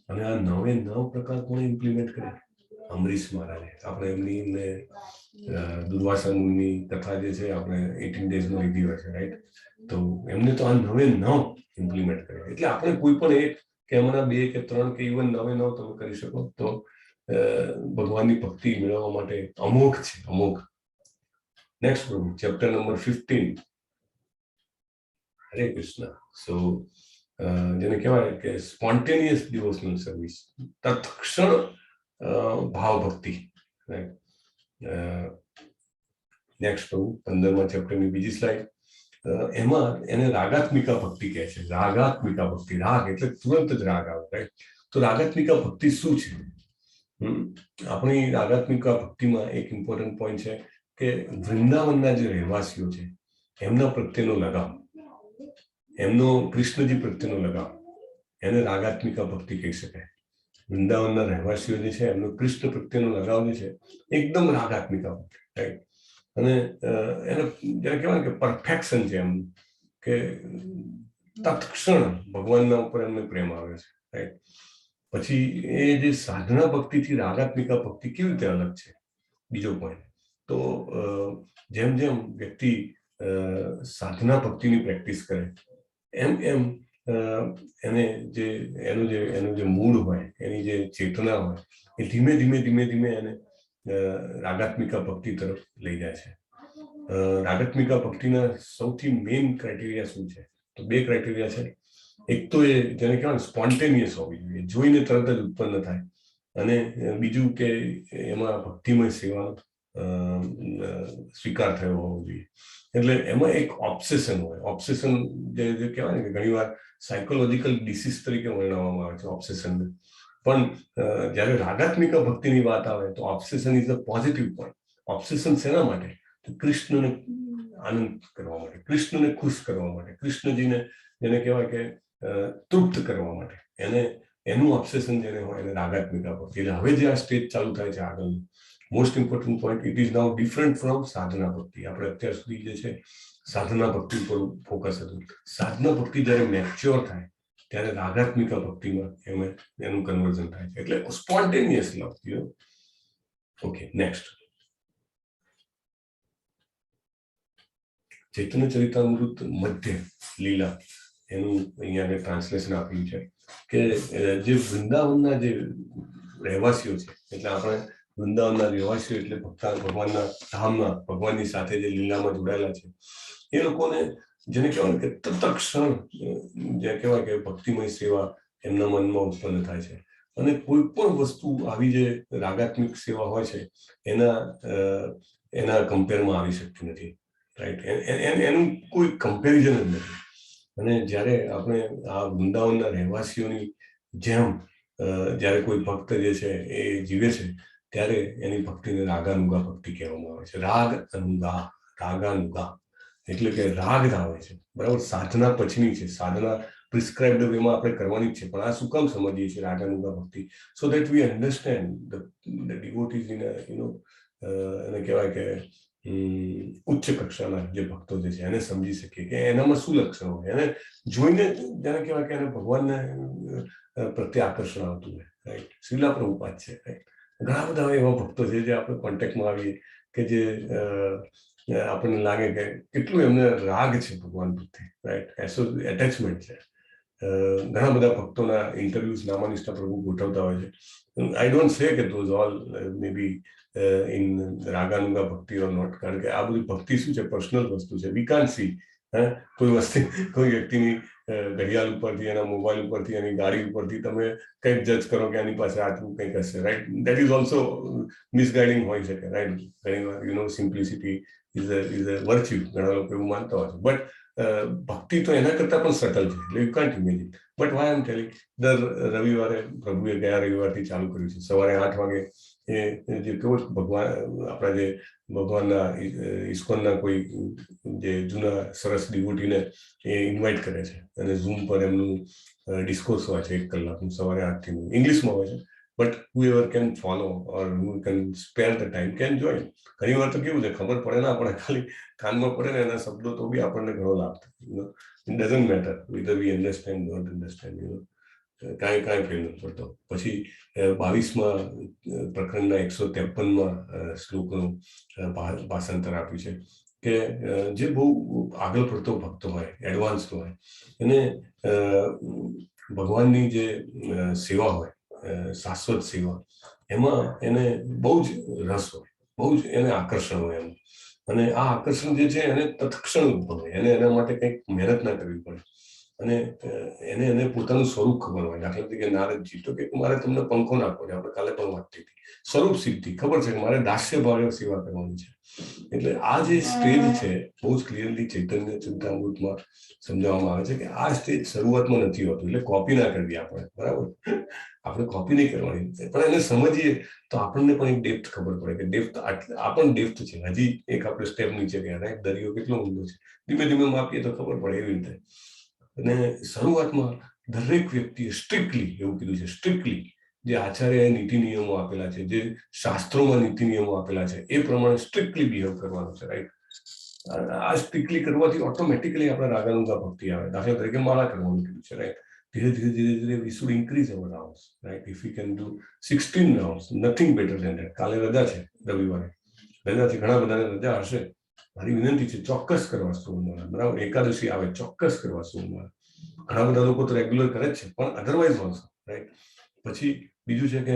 અને આ 9 પ્રકાર કોણે ઇમ્પ્લિમેન્ટ કર્યા? અમરીશ મહારાજે. આપણે એમની દુર્વાસા મુનિની કથા જે છે આપણે 18 ડેઝમાં લીધી હોય છે, રાઈટ? તો એમને તો આ 9 ઇમ્પ્લિમેન્ટ કર્યા. એટલે આપણે કોઈ પણ એક કે એમાંના 2 કે 3 કે ઇવન 9 તમે કરી શકો તો ભગવાનની ભક્તિ મેળવવા માટે અમોઘ છે, અમોઘ. નેક્સ્ટ પ્રભુ ચેપ્ટર નંબર 15. હરે કૃષ્ણ. સો જેને કહેવાય કે સ્પોન્ટેનિયસ ડિવોશનલ સર્વિસ, તત્ક્ષણ ભાવ ભક્તિ. નેક્સ્ટ પ્રભુ 15મા ચેપ્ટરની બીજી સ્લાઇડ. એમાં એને રાગાત્મિકા ભક્તિ કહે છે. રાગાત્મિકા ભક્તિ, રાગ એટલે તુરંત જ રાગ આવે, રાઈટ? તો રાગાત્મિકા ભક્તિ શું છે? આપણી રાગાત્મિકા ભક્તિમાં એક ઇમ્પોર્ટન્ટ પોઈન્ટ છે કે વૃંદાવનના જે રહેવાસીઓ છે એમના પ્રત્યેનો લગાવ, એમનો કૃષ્ણજી પ્રત્યેનો લગાવ, એને રાગાત્મિકા ભક્તિ કહી શકાય. વૃંદાવનના રહેવાસીઓ જે છે એમનો કૃષ્ણ પ્રત્યેનો લગાવ જે છે એકદમ રાગાત્મિકા ભક્તિ, રાઈટ? અને એને જેને કહેવાય કે પરફેક્શન છે એમ, કે તત્ક્ષણ ભગવાનના ઉપર એમને પ્રેમ આવે છે, રાઈટ? પછી એ જે સાધના ભક્તિથી રાગાત્મિકા ભક્તિ કેવી રીતે અલગ છે, બીજો પોઈન્ટ. તો જેમ જેમ વ્યક્તિ સાધના ભક્તિની પ્રેક્ટિસ કરે એમ એમ એને એનું જે મૂળ હોય, એની જે ચેતના હોય એ ધીમે ધીમે ધીમે ધીમે એને રાગાત્મિકા ભક્તિ તરફ લઈ જાય છે. રાગાત્મિકા ભક્તિના સૌથી મેઇન ક્રાઇટેરિયા શું છે? તો 2 ક્રાઇટેરિયા છે. એક તો એ જેને કહેવાય સ્પોન્ટેનિયસ હોવી જોઈએ, જોઈને તરત જ ઉત્પન્ન થાય. અને બીજું કે એમાં ભક્તિમય સેવાનો સ્વીકાર થયો હોવો જોઈએ. એટલે એમાં એક ઓબ્સેશન હોય. ઓબ્સેશન જે કહેવાય ને કે ઘણીવાર સાયકોલોજીકલ ડિસીઝ તરીકે વર્ણવવામાં આવે છે ઓબ્સેશનને. પણ જ્યારે રાગાત્મિકા ભક્તિની વાત આવે તો obsession is a positive point. Obsession શેના માટે? તો કૃષ્ણને આનંદ કરવા માટે, કૃષ્ણને ખુશ કરવા માટે, કૃષ્ણજીને જેને કહેવાય કે તૃપ્ત કરવા માટે, એનું ઓબ્સેશન જેને હોય એને રાગાત્મિકા ભક્તિ. એટલે હવે જે આ સ્ટેજ ચાલુ થાય છે આગળનું most important point, it is now different from sadhana bhakti. આપણે અત્યાર સુધી જે છે સાધના ભક્તિ ઉપર ફોકસ હતું. સાધના ભક્તિ જ્યારે મેચ્યોર થાય ત્યારે રાગાત્મિકા ભક્તિમાં એનું કન્વર્ઝન થાય છે. એટલે spontaneous love. Okay, next. Chaitanya Charitamrita Madhya Lila, એનું અહીંયા ટ્રાન્સલેશન આપ્યું છે કે જે વૃંદાવનના જે રહેવાસીઓ છે, એટલે આપણે વૃંદાવનના રહેવાસીઓ એટલે ભગવાનના ધામમાં ભગવાનની સાથે જે લીલામાં જોડાયેલા છે એ લોકોને જેને કહેવાય કે તત્ક્ષણ જે કહેવાય કે ભક્તિમય સેવા એમના મનમાં ઉત્પન્ન થાય છે. અને કોઈ પણ વસ્તુ આવી જે રાગાત્મિક સેવા હોય છે એના કમ્પેરમાં આવી શકતી નથી, રાઈટ? એનું કોઈ કમ્પેરિઝન જ નથી. અને જ્યારે આપણે આ વૃંદાવનના રહેવાસીઓની જેમ જ્યારે કોઈ ભક્ત જે છે એ જીવે છે ત્યારે એની ભક્તિને રાગાનુગા ભક્તિ કહેવામાં આવે છે. રાગ અનુગા, રાગાનુગા એટલે કે રાગ ધાવે છે, બરાબર? સાધના પછીની છે, સાધના પ્રિસ્ક્રાઇબ્ડ વેમાં આપણે કરવાની જ છે. પણ આ શું કામ સમજીએ છીએ રાગાનુગા ભક્તિ? So that we understand the devotees in એને કહેવાય કે ઉચ્ચ કક્ષાના જે ભક્તો જે છે એને સમજી શકીએ કે એનામાં શું લક્ષણ હોય, એને જોઈને જેને કહેવાય કે એને ભગવાનને પ્રત્યે આકર્ષણ આવતું હોય, રાઈટ? શ્રીલા પ્રભુપાદ છે, રાઈટ? ઘણા બધા એવા ભક્તો છે જે આપણે કોન્ટેક્ટમાં આવીએ કે જે આપણને લાગે કે કેટલું એમને રાગ છે ભગવાન પ્રત્યે, રાઈટ? એટેચમેન્ટ છે. ઘણા બધા ભક્તોના ઇન્ટરવ્યુઝ નામાનિષ્ઠા પ્રભુ ગોઠવતા હોય છે. આઈ ડોન્ટ સે કે those all may be in raganuga bhakti or not, કારણ કે આ બધી ભક્તિ શું છે? પર્સનલ વસ્તુ છે. We can't C. કોઈ વ્યક્તિની ઘડિયાળ ઉપરથી, એના મોબાઈલ ઉપરથી, એની ગાડી ઉપરથી તમે કંઈક જજ કરો કે આની પાસે આટલું કંઈક હશે, રાઈટ? દેટ ઇઝ ઓલ્સો મિસગાઇડિંગ હોઈ શકે, રાઈટ? ઘણીવાર સિમ્પ્લિસિટી ઇઝ અ વર્ચ્યુ, ઘણા લોકો એવું માનતા હોય છે. બટ ભક્તિ તો એના કરતાં પણ સટલ છે. એટલે you can't imagine. But Y M telling, દર રવિવારે પ્રભુએ ગયા રવિવારથી ચાલુ કર્યું છે. સવારે 8 વાગે એ જે કેવો ભગવાન આપણા જે ભગવાનના ઇસ્કોનના કોઈ જે જૂના સરસ ડિવોટીને એ ઇન્વાઇટ કરે છે અને ઝૂમ પર એમનું ડિસ્કોર્સ હોય છે 1 કલાકનું, સવારે 8 થી 9. ઇંગ્લિશમાં હોય છે. But whoever can follow or who can spare the time can join. ઘણી વાર તો કેવું છે, ખબર પડે ના પડે, ખાલી કાનમાં પડે ને એના શબ્દો તો બી આપણને ઘણો લાભ થાય. It doesn't matter whether we understand, don't understand, કાંઈ ફેર નથી પડતો. પછી 22મા પ્રકરણના 153મા શ્લોકનું ભાષાંતર આપ્યું છે કે જે બહુ આગળ પડતો ભક્તો હોય, એડવાન્સ હોય, એને ભગવાનની જે સેવા હોય, શાશ્વત સેવા, એમાં એને બહુ જ રસ હોય, બહુ જ એને આકર્ષણ હોય એમ. અને આ આકર્ષણ જે છે એને તત્ક્ષણ ઉદ્ભવે, એને એના માટે કંઈક મહેનત ના કરવી પડે, અને એને પોતાનું સ્વરૂપ ખબર હોય. દાખલા તરીકે નારદજી તો કે મારે તમને પંખો નાખવો છે, આપણે કાલે પણ વાત થઈ હતી. સ્વરૂપ સિદ્ધિ ખબર છે કે મારે દાસ્ય ભાવે સેવા કરવાની છે. એટલે આ જે સ્ટેજ છે બહુ જ ક્લિયરલી ચૈતન્ય ચિંતામૃતમાં સમજાવવામાં આવે છે કે આ સ્ટેજ શરૂઆતમાં નથી હોતું. એટલે કોપી ના કરવી આપણે, બરાબર, આપણે કોપી નહીં કરવાની, પણ એને સમજીએ તો આપણને પણ એક ડેપ્થ ખબર પડે કે ડેપ્થ આ પણ ડેપ્થ છે. હજી એક આપણે સ્ટેપ નીચે ગયા, રાઈટ, દરિયો કેટલો ઊંડો છે, ધીમે ધીમે માપીએ તો ખબર પડે એવી રીતે. અને શરૂઆતમાં દરેક વ્યક્તિએ સ્ટ્રિક્ટલી એવું કીધું છે, સ્ટ્રિક્ટલી જે આચાર્યએ નીતિ નિયમો આપેલા છે, જે શાસ્ત્રોમાં નીતિ નિયમો આપેલા છે, એ પ્રમાણે સ્ટ્રિક્ટલી બિહેવ કરવાનું છે, રાઈટ. આ સ્ટ્રિક્ટલી કરવાથી ઓટોમેટિકલી આપણે રાગાનુગા ભક્તિ આવે. દાખલા તરીકે માળા કરવાનું કીધું છે, રાઈટ. ધીરે ધીરે ધીરે ધીરે we should increase our rounds, right? If we can do 16 rounds, nothing better than that. કાલે રજા છે, રવિવારે રજા છે, ઘણા બધાને રજા હશે. મારી વિનંતી છે ચોક્કસ કરવા સોમવારે, બરાબર, એકાદશી આવે ચોક્કસ કરવા સોમવારે. ઘણા બધા લોકો તો રેગ્યુલર કરે જ છે, પણ અધરવાઇઝ ઓલ્સો, રાઈટ. પછી બીજું છે કે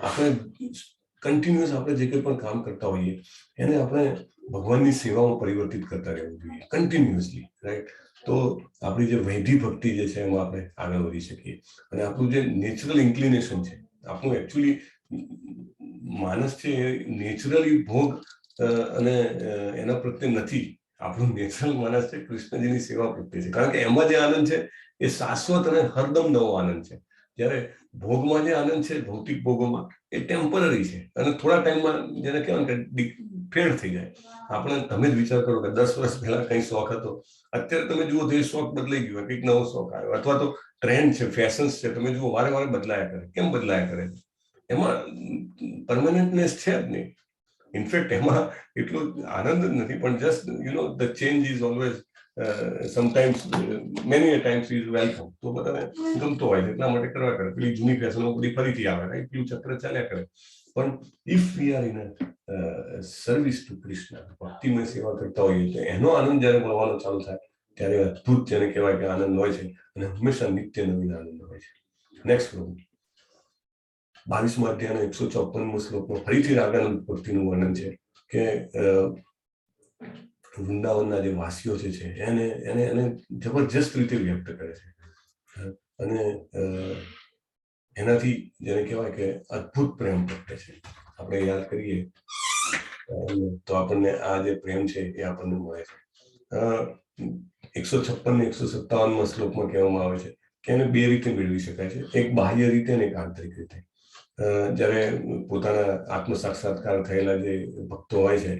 આપણે કન્ટિન્યુઅસ આપણે જે કંઈ પણ કામ કરતા હોઈએ એને આપણે ભગવાનની સેવામાં પરિવર્તિત કરતા રહેવું જોઈએ, કન્ટિન્યુઅસલી, રાઈટ. તો આપણી જે વૈધિ ભક્તિ જે છે એમાં આપણે આગળ વધી શકીએ. અને આપણું જે નેચરલ ઇન્ક્લિનેશન છે, આપણું એકચ્યુઅલી માણસ છે એ નેચરલી ભોગ અને એના પ્રત્યે નથી. આપણું નેચરલ માણસ છે કૃષ્ણજીની સેવા પ્રત્યે છે, કારણ કે એમાં જે આનંદ છે એ શાશ્વત અને હરદમ નવો આનંદ છે. જ્યારે ભોગમાં જે આનંદ છે, ભૌતિક ભોગોમાં, એ ટેમ્પરરી છે અને થોડા ટાઈમમાં જેને કહેવાય કે ફેડ થઈ જાય. આપણે તમે જ વિચાર કરો કે 10 વર્ષ પહેલા કઈ શોખ હતો, અત્યારે તમે જુઓ તો એ શોખ બદલાઈ ગયો, કંઈક નવો શોખ આવ્યો, અથવા તો ટ્રેન્ડ છે, ફેશન્સ છે, તમે જુઓ વારે વારે બદલાયા કરે. કેમ બદલાયા કરે? એમાં પરમાનન્ટનેસ છે જ નહીં. ઇનફેક્ટ એમાં એટલો આનંદ જ નથી, પણ just the change is always sometimes many a times is welcome. તો બધાને ગમતો હોય છે, એટલા માટે કરવા કરે. પેલી જૂની ફેશનો બધી ફરીથી આવે, રાઈટ, પેલું ચક્ર ચાલ્યા કરે. પણ if we are in service to Krishna, ભક્તિમય સેવા કરતા હોઈએ તો એનો આનંદ જ્યારે મળવાનો ચાલુ થાય ત્યારે અદ્ભુત જેને કહેવાય કે આનંદ હોય છે, અને હંમેશા નિત્ય નવીન આનંદ હોય છે. નેક્સ્ટ પ્રભુ 22મા અધ્યાયનો 154મો શ્લોકમાં ફરીથી રાગાનંદ ભક્તિનું વર્ણન છે કે વૃંદાવનના જે વાસીઓ છે એને જબરજસ્ત રીતે વ્યક્ત કરે છે. અને એનાથી જેને કહેવાય કે અદ્ભુત પ્રેમ પ્રગટે છે. આપણે યાદ કરીએ તો આપણને આ જે પ્રેમ છે એ આપણને મળે છે. 156 ને 157મા શ્લોકમાં કહેવામાં આવે છે કે એને બે રીતે મેળવી શકાય છે, એક બાહ્ય રીતે અને એક આંતરિક રીતે. જ્યારે પોતાના આત્મ સાક્ષાત્કાર થયેલા જે ભક્તો હોય છે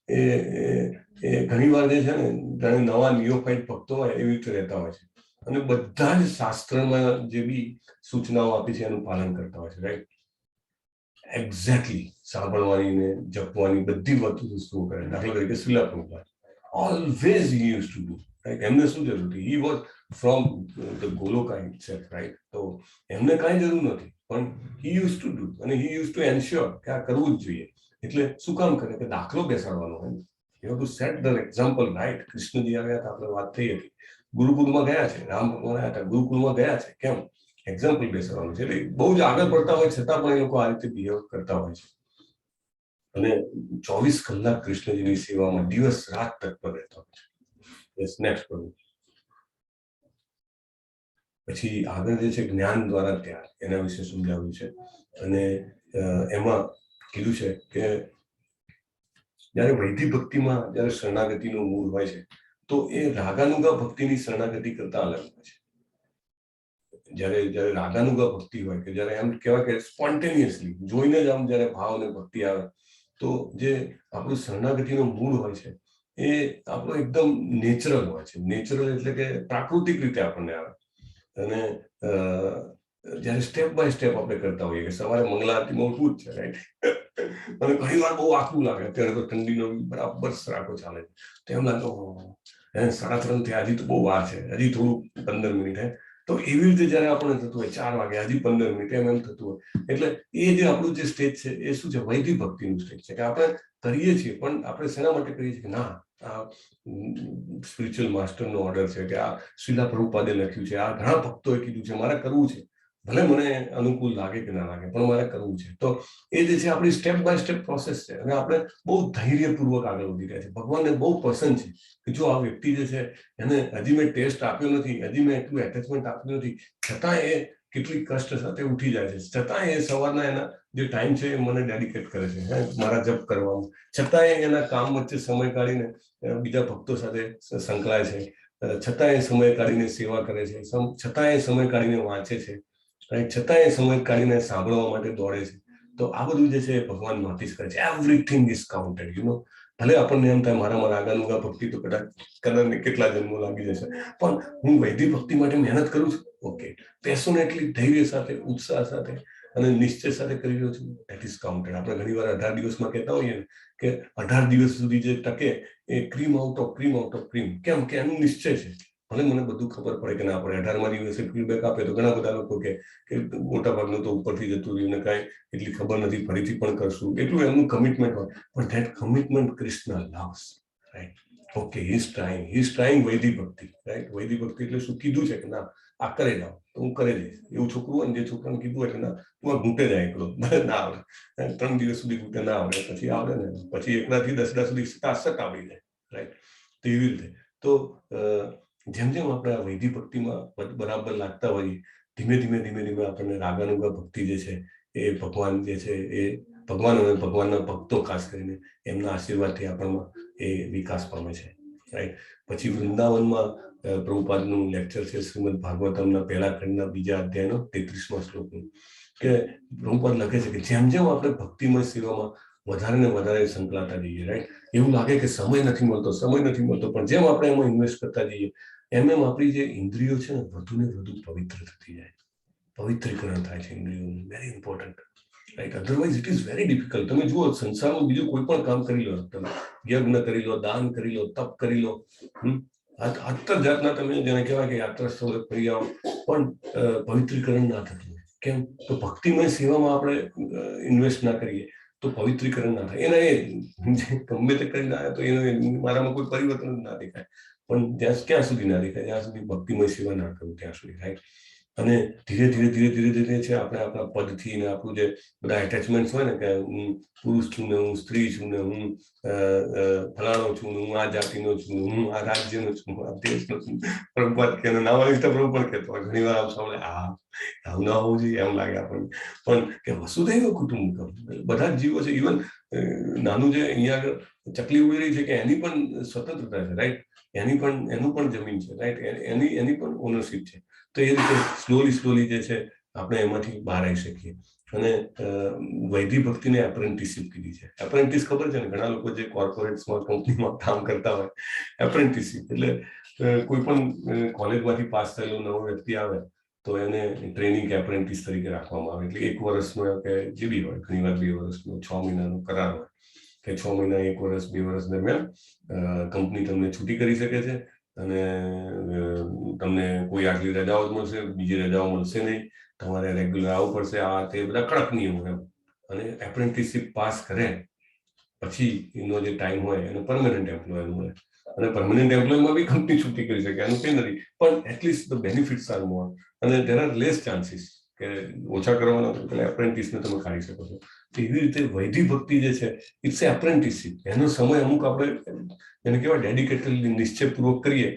એ ઘણી વાર જે છે ને જાણે નવા નિયોફાઇટ ભક્તો હોય એવી રીતે રહેતા હોય છે, અને બધા જ શાસ્ત્રમાં જે બી સૂચનાઓ આપી છે એનું પાલન કરતા હોય છે, રાઈટ. એક્ઝેક્ટલી સાંભળવાની ને જપવાની બધી વસ્તુઓ કરે. દાખલા તરીકે શ્રીલા Prabhupada always he used to do, right? એમને શું જરૂર હતી? he was from the Goloka itself, right? તો એમને કાંઈ જરૂર નથી, પણ he used to do, અને he used to ensure કે આ કરવું જ જોઈએ. એટલે શું કામ કરે કે દાખલો બેસાડવાનો હોય. You have to set the example, right? Krishnaji આવ્યા હતા, આપણે વાત થઈ હતી, ગુરુકુળમાં ગયા છે, રામ ભગવાન આવ્યા હતા, ગુરુકુળમાં ગયા છે. કેમ? એક્ઝામ્પલ બેસાડવાનું છે. એટલે બહુ જ આગળ પડતા હોય છતાં પણ એ લોકો આ રીતે બિહેવ કરતા હોય છે. અને 24 કલાક કૃષ્ણજીની સેવામાં દિવસ રાત તત્પર રહેતા હોય છે. યસ, નેક્સ્ટ પ્રભુ. પછી આગળ જે છે જ્ઞાન દ્વારા ત્યાગ, એના વિશે સમજાવ્યું છે. અને એમાં કીધું છે કે જયારે વૈધિ ભક્તિમાં જયારે શરણાગતિનું મૂળ હોય છે તો એ રાગાનુગા ભક્તિની શરણાગતિ કરતા અલગ હોય છે. જયારે રાગાનુગા ભક્તિ હોય કે જયારે એમ કહેવાય કે સ્પોન્ટેનિયસલી જોઈને જ આમ જયારે ભાવ અને ભક્તિ આવે, તો જે આપણું શરણાગતિનો મૂળ હોય છે એ આપણો એકદમ નેચરલ હોય છે. નેચરલ એટલે કે પ્રાકૃતિક રીતે આપણને આવે. અને જયારે સ્ટેપ બાય સ્ટેપ આપણે કરતા હોઈએ કે સવારે મંગલા આરતીમાં ઉઠવું જ છે, રાઈટ. અને ઘણી વાર બહુ આખું લાગે. અત્યારે તો ઠંડીનો બરાબર સરાકો ચાલે છે, તો એમ લાગે 3:30 થયા, હજી તો બહુ વાર છે, હજી થોડું 15 મિનિટ. તો એવી રીતે જયારે આપણને થતું હોય 4 વાગે, હજી 15 મિનિટ, એમ થતું હોય. એટલે એ જે આપણું જે સ્ટેજ છે એ શું છે? વૈદિક ભક્તિનું સ્ટેજ છે કે આપણે કરીએ છીએ, પણ આપણે શેના માટે કરીએ છીએ કે ના, આ સ્પિરિચ્યુઅલ માસ્ટરનો ઓર્ડર છે કે આ શ્રીલા પ્રભુપાદે લખ્યું છે, આ ઘણા ભક્તોએ કીધું છે, મારે કરવું છે. ભલે મને અનુકૂળ લાગે કે ના લાગે પણ મારે કરવું છે. તો એ જે છે આપણી સ્ટેપ બાય સ્ટેપ પ્રોસેસ છે અને આપણે બહુ ધૈર્યપૂર્વક આગળ વધી રહ્યા છે. ભગવાનને બહુ પસંદ છે કે જો આ વ્યક્તિ જે છે એને હજી મેં ટેસ્ટ આપ્યો નથી, હજી મેં એટલું એટેચમેન્ટ આપ્યું નથી, છતાં એ કેટલી કષ્ટ સાથે ઉઠી જાય છે, છતાં એ સવારના એના જે ટાઈમ છે એ મને ડેડિકેટ કરે છે મારા જપ કરવામાં, છતાં એના કામ વચ્ચે સમય કાઢીને બીજા ભક્તો સાથે સંકળાય છે, છતાં એ સમય કાઢીને સેવા કરે છે, છતાં એ સમય કાઢીને વાંચે છે, છતાં એ સમય કાઢીને સાંભળવા માટે દોડે છે. તો આ બધું જે છે એ ભગવાન નોટિસ કરે છે. એવરીથિંગ ઇઝ કાઉન્ટેડ ભલે આપણને એમ થાય મારા આગળનું ભક્તિ તો કદાચ કેટલા જન્મો લાગી જશે, પણ હું વૈદિક ભક્તિ માટે મહેનત કરું છું, ઓકે, પેશનેટલી ધૈર્ય સાથે, ઉત્સાહ સાથે અને નિશ્ચય સાથે કરી રહ્યો છું, ધેટ ઇઝ કાઉન્ટેડ. આપણે ઘણી વાર 18 દિવસમાં કહેતા હોઈએ ને કે 18 દિવસ સુધી જે ટકે એ ક્રીમ આઉટ ઓફ ક્રીમ. કેમ કે એનું નિશ્ચય છે. ભલે મને બધું ખબર પડે કે ના પડે, 18મા દિવસે ફીડબેક આપે તો ઘણા બધા લોકો કે મોટા ભાગનું તો ઉપરથી જતું રહ્યું ને કાંઈ એટલી ખબર નથી, ફરીથી પણ કરશું, એટલું એમનું કમિટમેન્ટ હોય. પણ that commitment Krishna loves, right? Okay, he is trying વૈદિક ભક્તિ, રાઈટ? વૈદિક ભક્તિ એટલે શું કીધું છે કે ના આ કરે જાઓ તો હું કરી દઈશ. એવું છોકરું હોય ને જે છોકરાને કીધું એટલે ના તું આ ઘૂંટે જાય એકલો, ના આવડે, 3 દિવસ સુધી ઘૂંટે ના આવડે, પછી આવડે ને, પછી એકડાથી 10 સુધી સટાસટ આવડી જાય, રાઈટ? તો એવી રીતે તો જેમ જેમ આપણે આ વૈદિક ભક્તિમાં બરાબર લાગતા હોઈએ, ધીમે આપણને રાગાનુગા ભક્તિ જે છે એ ભગવાન જે છે એ ભગવાન અને ભગવાનના ભક્તો ખાસ કરીને એમના આશીર્વાદથી આપણમાં એ વિકાસ પામે છે, રાઈટ? પછી વૃંદાવનમાં પ્રભુપાદનું લેક્ચર છે શ્રીમદ ભાગવતમના પહેલા ખંડના બીજા અધ્યાયનો 33મા શ્લોકનું, કે પ્રભુપાદ લખે છે કે જેમ જેમ આપણે ભક્તિમય સેવામાં વધારે ને વધારે સંકળાતા જઈએ, રાઈટ? એવું લાગે કે સમય નથી મળતો, પણ જેમ આપણે એમાં ઇન્વેસ્ટ કરતા જઈએ એમ આપણી જે ઇન્દ્રિયો છે ને વધુ ને વધુ પવિત્ર થતી જાય, પવિત્રીકરણ થાય છે ઇન્દ્રિયોનું. Very important, right? Otherwise it is very difficult. તમે જુઓ સંસારમાં બીજું કોઈ પણ કામ કરી લો, તમે યજ્ઞ કરી લો, દાન કરી લો, તપ કરી લો, આતર જાતના તમે જેને કહેવાય કે યાત્રા સ્થળે ફરી આવો, પણ પવિત્રીકરણ ના થતું. કેમ? તો ભક્તિમય સેવામાં આપણે ઇન્વેસ્ટ ના કરીએ તો પવિત્રીકરણ ના થાય. એના એ ગમે તે કરીને આવ્યા તો એને મારામાં કોઈ પરિવર્તન ના દેખાય, પણ ક્યાં સુધી ના દેખાય? જ્યાં સુધી ભક્તિમય સેવા ના કરું ત્યાં સુધી, રાઈટ? અને ધીરે છે આપણે આપણા પદથી ને આપણું જે બધા એટેચમેન્ટ હોય ને કે હું પુરુષ છું ને હું સ્ત્રી છું ને હું ફલાણો છું ને હું આ જાતિનો છું, હું આ રાજ્યનો છું, આ દેશનો છું. પ્રભુપાદ કે નાવા પ્રભુ પણ કહેતો હોય ઘણી વાર આમ સાંભળે, આવું ના હોવું જોઈએ એમ લાગે આપણને, પણ કે વસુધૈવ કુટુંબકમ, બધા જ જીવો છે. ઇવન નાનું જે અહીંયા આગળ ચકલી ઉડી રહી છે કે એની પણ સ્વતંત્રતા છે, રાઈટ? એનું પણ જમીન છે, રાઈટ? એની પણ ઓનરશીપ છે. તો એ રીતે સ્લોલી જે છે આપણે એમાંથી બહાર આવી શકીએ. અને વૈદિક ભક્તિને એપ્રેન્ટિસશીપ કીધી છે. એપ્રેન્ટિસ ખબર છે ને, ઘણા લોકો જે કોર્પોરેટ્સમાં કંપનીમાં કામ કરતા હોય, એપ્રેન્ટિસશીપ એટલે કોઈ પણ કોલેજમાંથી પાસ થયેલો નવો વ્યક્તિ આવે તો એને ટ્રેનિંગ એપ્રેન્ટિસ તરીકે રાખવામાં આવે. એટલે 1 વર્ષનો કે જે બી હોય, ઘણી વાર 2 વર્ષનો, 6 મહિનાનો કરાર હોય કે 6 મહિના, 1 વર્ષ, 2 વર્ષ દરમિયાન કંપની તમને છૂટી કરી શકે છે અને તમને કોઈ આગલી રજાઓ જ મળશે, બીજી રજાઓ મળશે નહીં, તમારે રેગ્યુલર આવવું પડશે. આ તે બધા કડક નિયમો એમ. અને એપ્રેન્ટિસશીપ પાસ કરે પછી એનો જે ટાઈમ હોય એનો પરમનન્ટ એમ્પ્લોય મળે. અને પરમનન્ટ એમ્પ્લોયમાં બી કંપની છૂટી કરી શકે, એનું કંઈ નથી, પણ at least the benefits are more અને દેર આર લેસ ચાન્સીસ કે ઓછા કરવાના તો પેલા એપ્રેન્ટિસને તમે કાઢી શકો છો. તો એવી રીતે વૈદિક ભક્તિ જે છે ઇટ્સ એપ્રેન્ટિસશીપ. એનો સમય અમુક આપણે એને કહેવાય ડેડિકેટેડલી નિશ્ચયપૂર્વક કરીએ,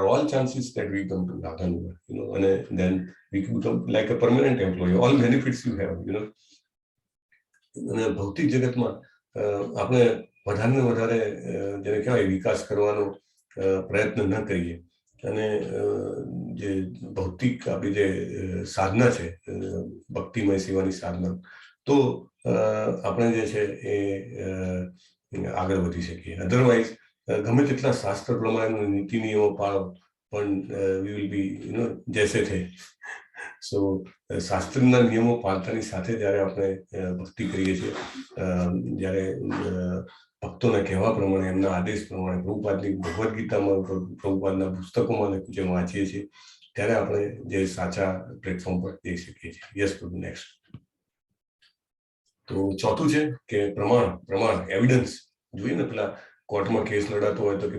all chances that we come to Raghanuga, and then we become like a permanent employee. All benefits you have, અને ભૌતિક જગતમાં આપણે વધારે જેને કહેવાય વિકાસ કરવાનો પ્રયત્ન ન કરીએ અને જે ભૌતિક આપણી જે સાધના છે ભક્તિમય સેવાની સાધના, તો આપણે જે છે એ આગળ વધી શકીએ. અધરવાઇઝ ગમે તેટલા શાસ્ત્ર પ્રમાણે નીતિ નિયમો પાળો પણ વી વિલ બી જૈસે થે. સો શાસ્ત્રના નિયમો પાળતાની સાથે જ્યારે આપણે ભક્તિ કરીએ છીએ, જ્યારે ભક્તોના કહેવા પ્રમાણે, એમના આદેશ પ્રમાણે, પ્રભુપાદની ભગવદ્ ગીતામાં, પ્રભુપાદના પુસ્તકોમાં જે વાંચીએ છીએ, ત્યારે આપણે જે સાચા પ્લેટફોર્મ પર જઈ શકીએ છીએ. યસ પ્રભુ, નેક્સ્ટ. તો ચોથું છે કે પ્રમાણ એવિડન્સ. જોઈએ ને પેલા કોર્ટમાં કેસ લડાતો હોય તો કે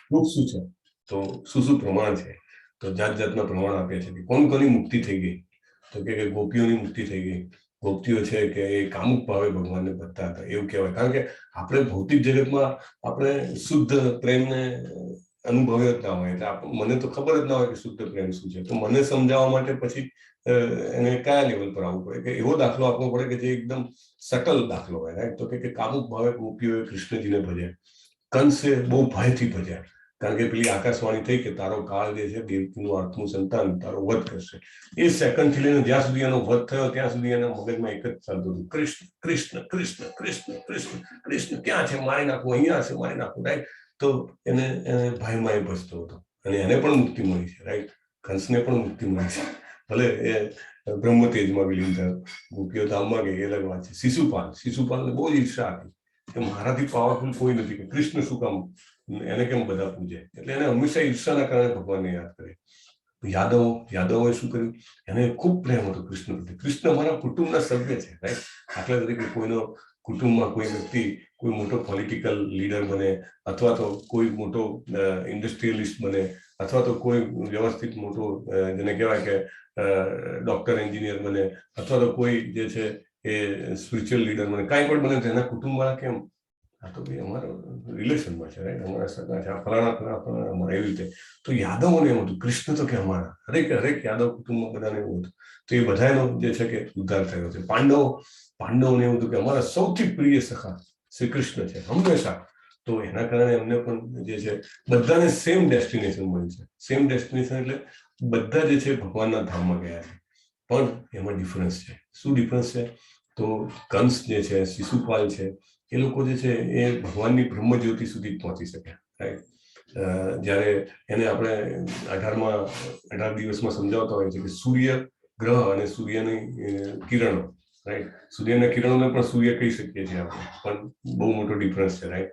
પ્રૂફ શું છે, તો શું પ્રમાણ છે. તો જાત જાતના પ્રમાણ આપ્યા છે કે કોની મુક્તિ થઈ ગઈ, તો કે ગોપીઓની મુક્તિ થઈ ગઈ. ગોપીઓ છે કે એ કામુક ભાવે ભગવાનને ભજતા હતા એવું કહેવાય. કારણ કે આપણે ભૌતિક જગતમાં આપણે શુદ્ધ પ્રેમને અનુભવ્યો જ ના હોય, એટલે મને તો ખબર જ ના હોય કે શુદ્ધ પ્રેમ શું છે. તો મને સમજાવવા માટે પછી એને કયા લેવલ પર આવવું પડે, કે એવો દાખલો આપવો પડે કે જે એકદમ સટલ દાખલો હોય, રાઈટ. તો કે કામુક ભાવે ગોપીઓએ કૃષ્ણજીને ભજ્યા. કંસે બહુ ભયથી ભજ્યા, કારણ કે પેલી આકાશવાણી થઈ કે તારો કાળ જે છે દેવકીનું આઠમું સંતાન તારો વધ કરશે. એ સેકન્ડથી લઈને જ્યાં સુધી એનો વધ થયો ત્યાં સુધી એના મગજમાં એક જ ચાલતું હતું, કૃષ્ણ કૃષ્ણ કૃષ્ણ કૃષ્ણ કૃષ્ણ કૃષ્ણ ક્યાં છે, મારી નાખવું, અહીંયા છે, મારી નાખવું, રાઈટ. તો એને ભયમાં એ ભજતો હતો અને એને પણ મુક્તિ મળી છે, રાઈટ. કંસને પણ મુક્તિ મળી છે, ભલે એ બ્રહ્મ તેજમાં વિલીન થયો, ગોપીઓ ધામમાં ગઈ, એ અલગ વાત છે. શિશુપાલને બહુ જ ઈર્ષા હતી કે મારાથી પાવરફુલ કોઈ નથી, કે કૃષ્ણ શું કામ, એને કેમ બધા પૂજે. એટલે એને હંમેશા ઈર્ષાના કારણે ભગવાનને યાદ કરે. યાદવોએ શું કર્યું, એને ખૂબ પ્રેમ હતો કૃષ્ણ પ્રત્યે. કૃષ્ણ મારા કુટુંબના સભ્ય છે, રાઈટ. દાખલા તરીકે કોઈનો કુટુંબમાં કોઈ વ્યક્તિ કોઈ મોટો પોલિટિકલ લીડર બને, અથવા તો કોઈ મોટો ઇન્ડસ્ટ્રીયલિસ્ટ બને, અથવા તો કોઈ વ્યવસ્થિત મોટો જેને કહેવાય કે ડોક્ટર એન્જિનિયર બને, અથવા તો કોઈ જે છે એ સ્પિરિચ્યુઅલ લીડર બને, કાંઈ પણ બને, તો એના કુટુંબવાળા કેમ, આ તો ભાઈ અમારા રિલેશનમાં છે, રાઈટ, અમારા સગા છે, આ ફલાણા અમારા, એવી રીતે. તો યાદવોને એમ હતું કૃષ્ણ તો કે અમારા, હરેક યાદવ કુટુંબમાં બધાને એવું હતું. તો એ બધાનો જે છે કે ઉદ્ધાર થયો છે. પાંડવોને એવું હતું કે અમારા સૌથી પ્રિય સખા શ્રી કૃષ્ણ છે હંમેશા. તો એના કારણે એમને પણ જે છે બધાને સેમ ડેસ્ટિનેશન મળી છે. સેમ ડેસ્ટિનેશન એટલે બધા જે છે ભગવાનના ધામમાં ગયા છે. પણ એમાં ડિફરન્સ છે. શું ડિફરન્સ છે? તો કંસ જે છે, શિશુપાલ છે, એ લોકો જે છે એ ભગવાનની બ્રહ્મજ્યોતિ સુધી પહોંચી શક્યા, રાઈટ. જ્યારે એને આપણે 18 દિવસમાં સમજાવતા હોય છે કે સૂર્ય ગ્રહ અને સૂર્યની કિરણો, રાઈટ. સૂર્યના કિરણોને પણ સૂર્ય કહી શકીએ છીએ આપણે, પણ બહુ મોટો ડિફરન્સ છે, રાઈટ.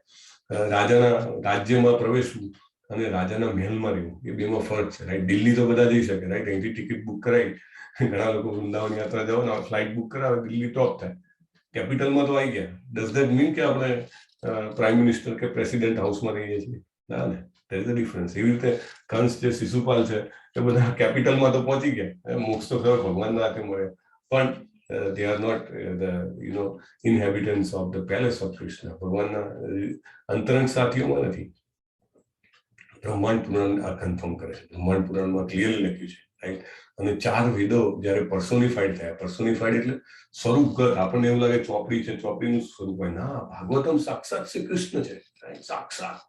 રાજાના રાજ્યમાં પ્રવેશવું અને રાજાના મહેલમાં રહેવું, એ બેમાં ફરક છે, રાઈટ. દિલ્હી તો બધા જઈ શકે, રાઈટ. અહીંથી ટિકિટ બુક કરાવી, ઘણા લોકો વૃંદાવન યાત્રા જવાના, ફ્લાઇટ બુક કરાવે, દિલ્હી ટોપ થાય, કેપિટલમાં તો આવી ગયા. ડઝ ધેટ મીન કે આપણે પ્રાઇમ મિનિસ્ટર કે પ્રેસિડેન્ટ હાઉસમાં રહીએ છીએ? ના, ને. There is a difference. એવી રીતે કંસ જે શિશુપાલ છે એ બધા કેપિટલમાં તો પહોંચી ગયા, મોક્ષ તો ખરો ભગવાનના હાથે મળે, પણ they are not the inhabitants of the palace of Krishna. ભગવાનના અંતરંગ સાથીઓમાં નથી. બ્રહ્માંડ પુરાણ આ કન્ફર્મ કરે છે. બ્રહ્માંડ પુરાણમાં ક્લિયરલી લખ્યું છે, રાઈટ. અને 4 વેદો જ્યારે પર્સોનિફાઈડ થયા, પર્સોનિફાઈડ એટલે સ્વરૂપગત, આપણને એવું લાગે ચોપડી છે, ચોપડીનું સ્વરૂપ હોય, ના. ભાગવતમ સાક્ષાત શ્રી કૃષ્ણ છે, સાક્ષાત.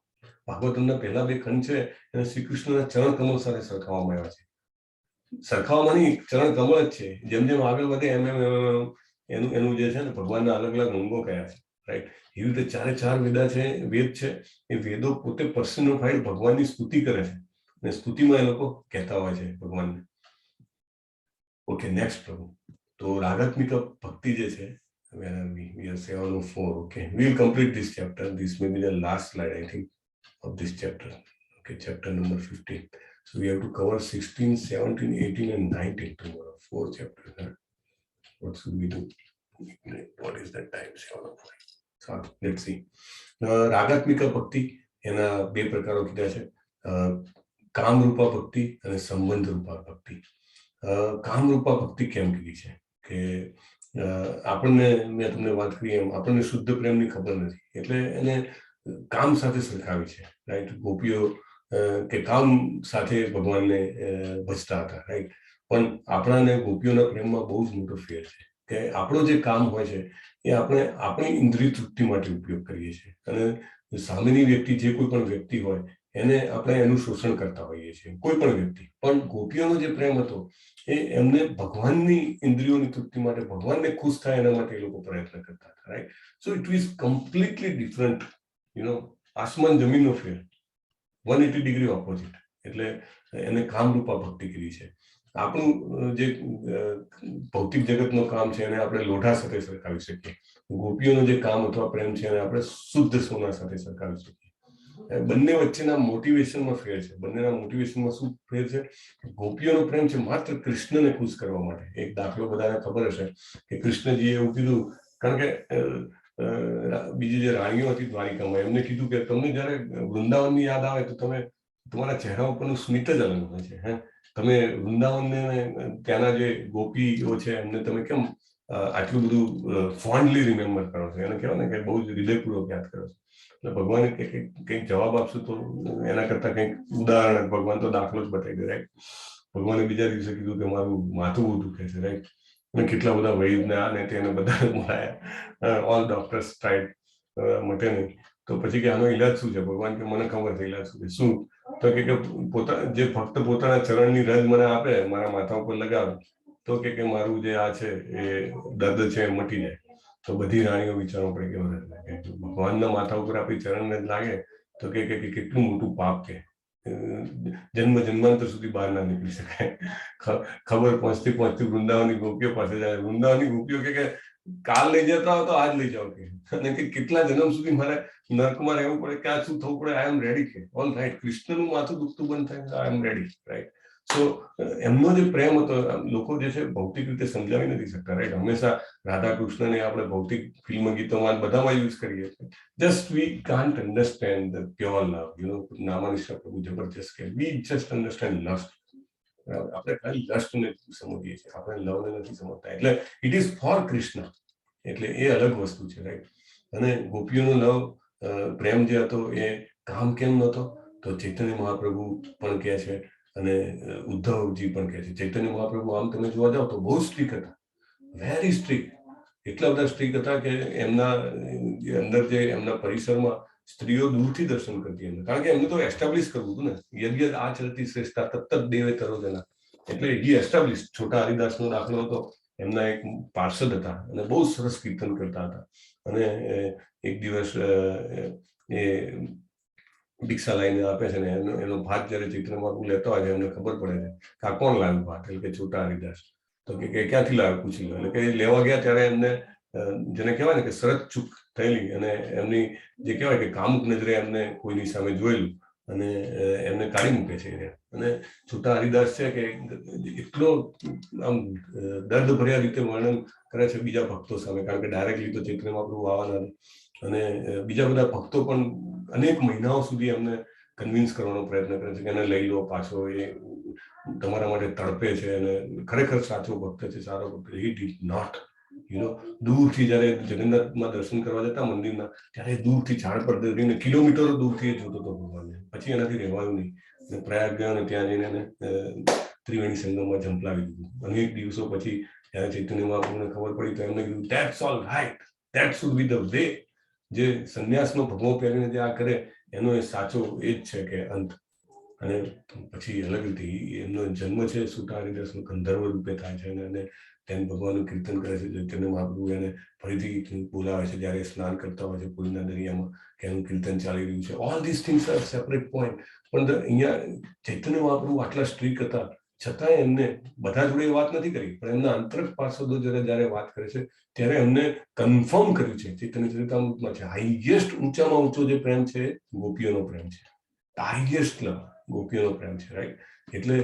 ભાગવતમના પહેલા 2 ખંડ છે એને શ્રી કૃષ્ણના ચરણ કમળ સાથે સરખાવવામાં આવ્યા છે. સરખાવવામાં નહીં, ચરણ કમળ જ છે. જેમ જેમ આગળ વધે એમ એનું જે છે ને ભગવાનના અલગ અલગ અંગો કયા છે, રાઈટ. એવી રીતે 4 વેદ છે. એ વેદો પોતે પર્સનિફાઈડ ભગવાનની સ્તુતિ કરે છે, અને સ્તુતિમાં એ લોકો કહેતા હોય છે ભગવાનને. ઓકે, નેક્સ્ટ પ્રભુ. તો રાગાત્મિક ભક્તિ જે છે, we are 704. Okay, we will complete this chapter. This may be the last slide, I think, of this chapter. Okay, chapter number 15. So we have to cover 16, 17, 18 and 19 tomorrow. 4 chapters. Huh? What should we do? What is that time? 705. So let's see. રાગાત્મિકા ભક્તિ એના 2 પ્રકારો કીધા છે, કામરૂપા ભક્તિ અને સંબંધ રૂપા ભક્તિ. કામરૂપા ભક્તિ કેમ કીધી છે કે આપણને, મેં તમને વાત કરી એમ, આપણને શુદ્ધ પ્રેમની ખબર નથી, એટલે એને કામ સાથે સરખાવી છે, રાઈટ. ગોપીઓ કે કામ સાથે ભગવાનને ભજતા હતા, રાઈટ. પણ આપણાને ગોપીઓના પ્રેમમાં બહુ જ મોટો ફેર છે કે આપણો જે કામ હોય છે એ આપણે આપણી ઇન્દ્રિય તૃપ્તિ માટે ઉપયોગ કરીએ છીએ, અને સામેની વ્યક્તિ, જે કોઈ પણ વ્યક્તિ હોય એને આપણે એનું શોષણ કરતા હોઈએ છીએ, કોઈ પણ વ્યક્તિ. પણ ગોપીઓનો જે પ્રેમ હતો એ એમને ભગવાનની ઇન્દ્રિયોની તૃપ્તિ માટે, ભગવાનને ખુશ થાય એના માટે એ લોકો પ્રયત્ન કરતા હતા, right. So it is completely different, આસમાન જમીનનો ફેર, 180 ડિગ્રી ઓપોઝિટ. એટલે એને કામરૂપા ભક્તિ કરી છે. આપણું જે ભૌતિક જગતનું કામ છે એને આપણે લોઢા સાથે સરખાવી શકીએ. ગોપીઓનું જે કામ અથવા પ્રેમ છે એને આપણે શુદ્ધ સોના સાથે સરખાવી શકીએ. બંને વચ્ચેના મોટિવેશનમાં ફેર છે. બંનેના મોટિવેશનમાં શું ફેર છે? ગોપીઓનો પ્રેમ છે માત્ર કૃષ્ણને ખુશ કરવા માટે. એક દાખલો બધાને ખબર હશે કે કૃષ્ણજીએ એવું કીધું, કારણ કે બીજી જે રાણીઓ હતી દ્વારિકામાં, એમને કીધું કે તમને જયારે વૃંદાવનની યાદ આવે તો તમે તમારા ચહેરા ઉપરનું સ્મિત જ અલગ હોય છે. તમે વૃંદાવનને ત્યાંના જે ગોપીઓ છે એમને તમે કેમ આટલું બધું ફોન્ડલી રિમેમ્બર કરો છો, એને કહેવાય ને કે બહુ જ હૃદયપૂર્વક યાદ કરો છો. એટલે ભગવાને કંઈક જવાબ આપશું તો એના કરતા કંઈક ઉદાહરણ, ભગવાન તો દાખલો જ બતાવી દે, રાઈટ. ભગવાને બીજા દિવસે કીધું કે મારું માથું બહુ દુખે છે, રાઈટ. અને કેટલા બધા વૈદને આ ને તેને બધા બોલાયા, ઓલ ડોક્ટર્સ ટ્રાઈડ, મટે નહીં. તો પછી કે આનો ઈલાજ શું છે? ભગવાન કે મને ખબર છે ઈલાજ શું છે. શું? તો કે જે ફક્ત પોતાના ચરણની રજ મને આપે, મારા માથા ઉપર લગાવે, તો કે મારું જે આ છે એ દર્દ છે એ મટી જાય. તો બધી રાણીઓ વિચારવા પડે કે ભગવાનના માથા ઉપર આપણી ચરણ રજ લાગે તો કે કેટલું મોટું પાપ કે જન્મ જન્માંતર સુધી બહાર ના નીકળી શકાય. ખબર પહોંચતી વૃંદાવનની ગોપીઓ પાસે જાય. વૃંદાવનની ગોપીઓ કે કાલ લઈ જતા હોય તો આજ લઈ જાઓ કે, અને કે કેટલા જન્મ સુધી મારે નર્કમાં રહેવું પડે કે આ શું થવું પડે, આઈ એમ રેડી કે ઓલ રાઈટ. કૃષ્ણનું માથું દુખતું બંધ થાય, આઈ એમ રેડી, રાઈટ. સો એમનો જે પ્રેમ હતો, લોકો જે છે ભૌતિક રીતે સમજાવી નથી શકતા, રાઈટ. હંમેશા રાધા કૃષ્ણને આપણે ભૌતિક ફિલ્મ ગીતોમાં બધામાં યુઝ કરીએ છીએ. Just we can't understand the pure love, Namanishtha Prabhu જબરજસ્ત કે વી જસ્ટ અન્ડરસ્ટેન્ડ લવ. આપણે ખાલી લસ્ટને સમજીએ છીએ, આપણે લવને નથી સમજતા. એટલે ઇટ ઇઝ ફોર કૃષ્ણ, એટલે એ અલગ વસ્તુ છે, રાઈટ. અને ગોપીઓનો લવ પ્રેમ જે હતો એ કામ કેમ નહોતો? તો ચૈતન્ય મહાપ્રભુ પણ કહે છે અને ઉદ્ધવજી પણ કહે છે. ચૈતન્ય મહાપ્રભુ આમ તમે જોવા જાઓ તો બહુ સ્ટ્રિક્ટ હતા, વેરી સ્ટ્રિક્ટ. એટલા બધા સ્ટ્રિક્ટ હતા કે એમના અંદર જે એમના પરિસરમાં સ્ત્રીઓ દૂરથી દર્શન કરતી એમને, કારણ કે એમને તો એસ્ટાબ્લિશ કરવું હતું ને, યજ્ઞ આચરતી શ્રેષ્ઠા તત્ત દેવે તરોજના. એટલે એ એસ્ટાબ્લિશ. છોટા હરિદાસનો દાખલો હતો, એમના એક પાર્ષદ હતા અને બહુ સરસ કીર્તન કરતા હતા. અને એક દિવસ એ દીક્ષા લઈને આપે છે ને એનો ભાત જયારે ચૈત્રમાં લેતો હોય છે, એમને ખબર પડે છે કે આ કોણ લાવ્યું ભાત, એટલે કે છોટા હરિદાસ. તો કે ક્યાંથી લાવ્યો પૂછી લો. એટલે કે લેવા ગયા ત્યારે એમને જેને કહેવાય ને કે શરત ચૂક થયેલી, અને એમની જે કહેવાય કે કામુક નજરે એમને કોઈની સામે જોયેલું અને એમને કાઢી મૂકે છે. અને છોટા હરિદાસ છે કે એટલો આમ દર્દ ભર્યા રીતે વર્ણન કરે છે બીજા ભક્તો સામે, કારણ કે ડાયરેક્ટલી તો ચૈત્ર મહાપ્રભુ આવવાના, અને બીજા બધા ભક્તો પણ અનેક મહિનાઓ સુધી એમને કન્વિન્સ કરવાનો પ્રયત્ન કરે છે કે એને લઈ લો પાછો, એ તમારા માટે તડપે છે અને ખરેખર સાચો ભક્ત છે, સારો ભક્ત. હી ડીડ નોટ, દૂરથી જયારે જગન્નાથમાં દર્શન કરવા જતા મંદિરના, ત્યારે દૂરથી ઝાડ પર દઈને કિલોમીટરો દૂરથી એ જોતો હતો ભગવાનને. પછી એનાથી રહેવાયું નહીં. પ્રયાગ ગયો અને ત્યાં જઈને એને ત્રિવેણી સંગમમાં ઝંપલાવી દીધું. અનેક દિવસો પછી જ્યારે ચૈતન્ય મહાપ્રભુને ખબર પડી તો એમને કીધું, that's all right, that should be the way. જે સંન્યાસનો ભગવો પહેરીને જે આ કરે એનો એ સાચો એ જ છે કે અંત. અને પછી અલગ રીતે એમનો જન્મ છે છોટા હરિદાસનો ગંધર્વ રૂપે થાય છે, અને તેમ ભગવાનનું કીર્તન કરે છે. ચૈતન્ય મહાપ્રભુ એને ફરીથી બોલાવે છે જ્યારે સ્નાન કરતા હોય છે પૂરીના દરિયામાં, કે એનું કીર્તન ચાલી રહ્યું છે. All this things are separate point. પણ અહીંયા ચૈતન્ય મહાપ્રભુ આટલા સ્ટ્રિક્ટ હતા છતાંય એમને બધા જોડે વાત નથી કરી, પણ એમના અંતરક પાર્ષદો જયારે વાત કરે છે ત્યારે એમને કન્ફર્મ કર્યું છે. ચૈતન્ય ચરિતામૃતમાં છે, હાઈએસ્ટ ઊંચામાં ઊંચો જે પ્રેમ છે ગોપીઓનો પ્રેમ છે. હાઈએસ્ટ લવ ગોપીઓનો પ્રેમ છે, રાઈટ. એટલે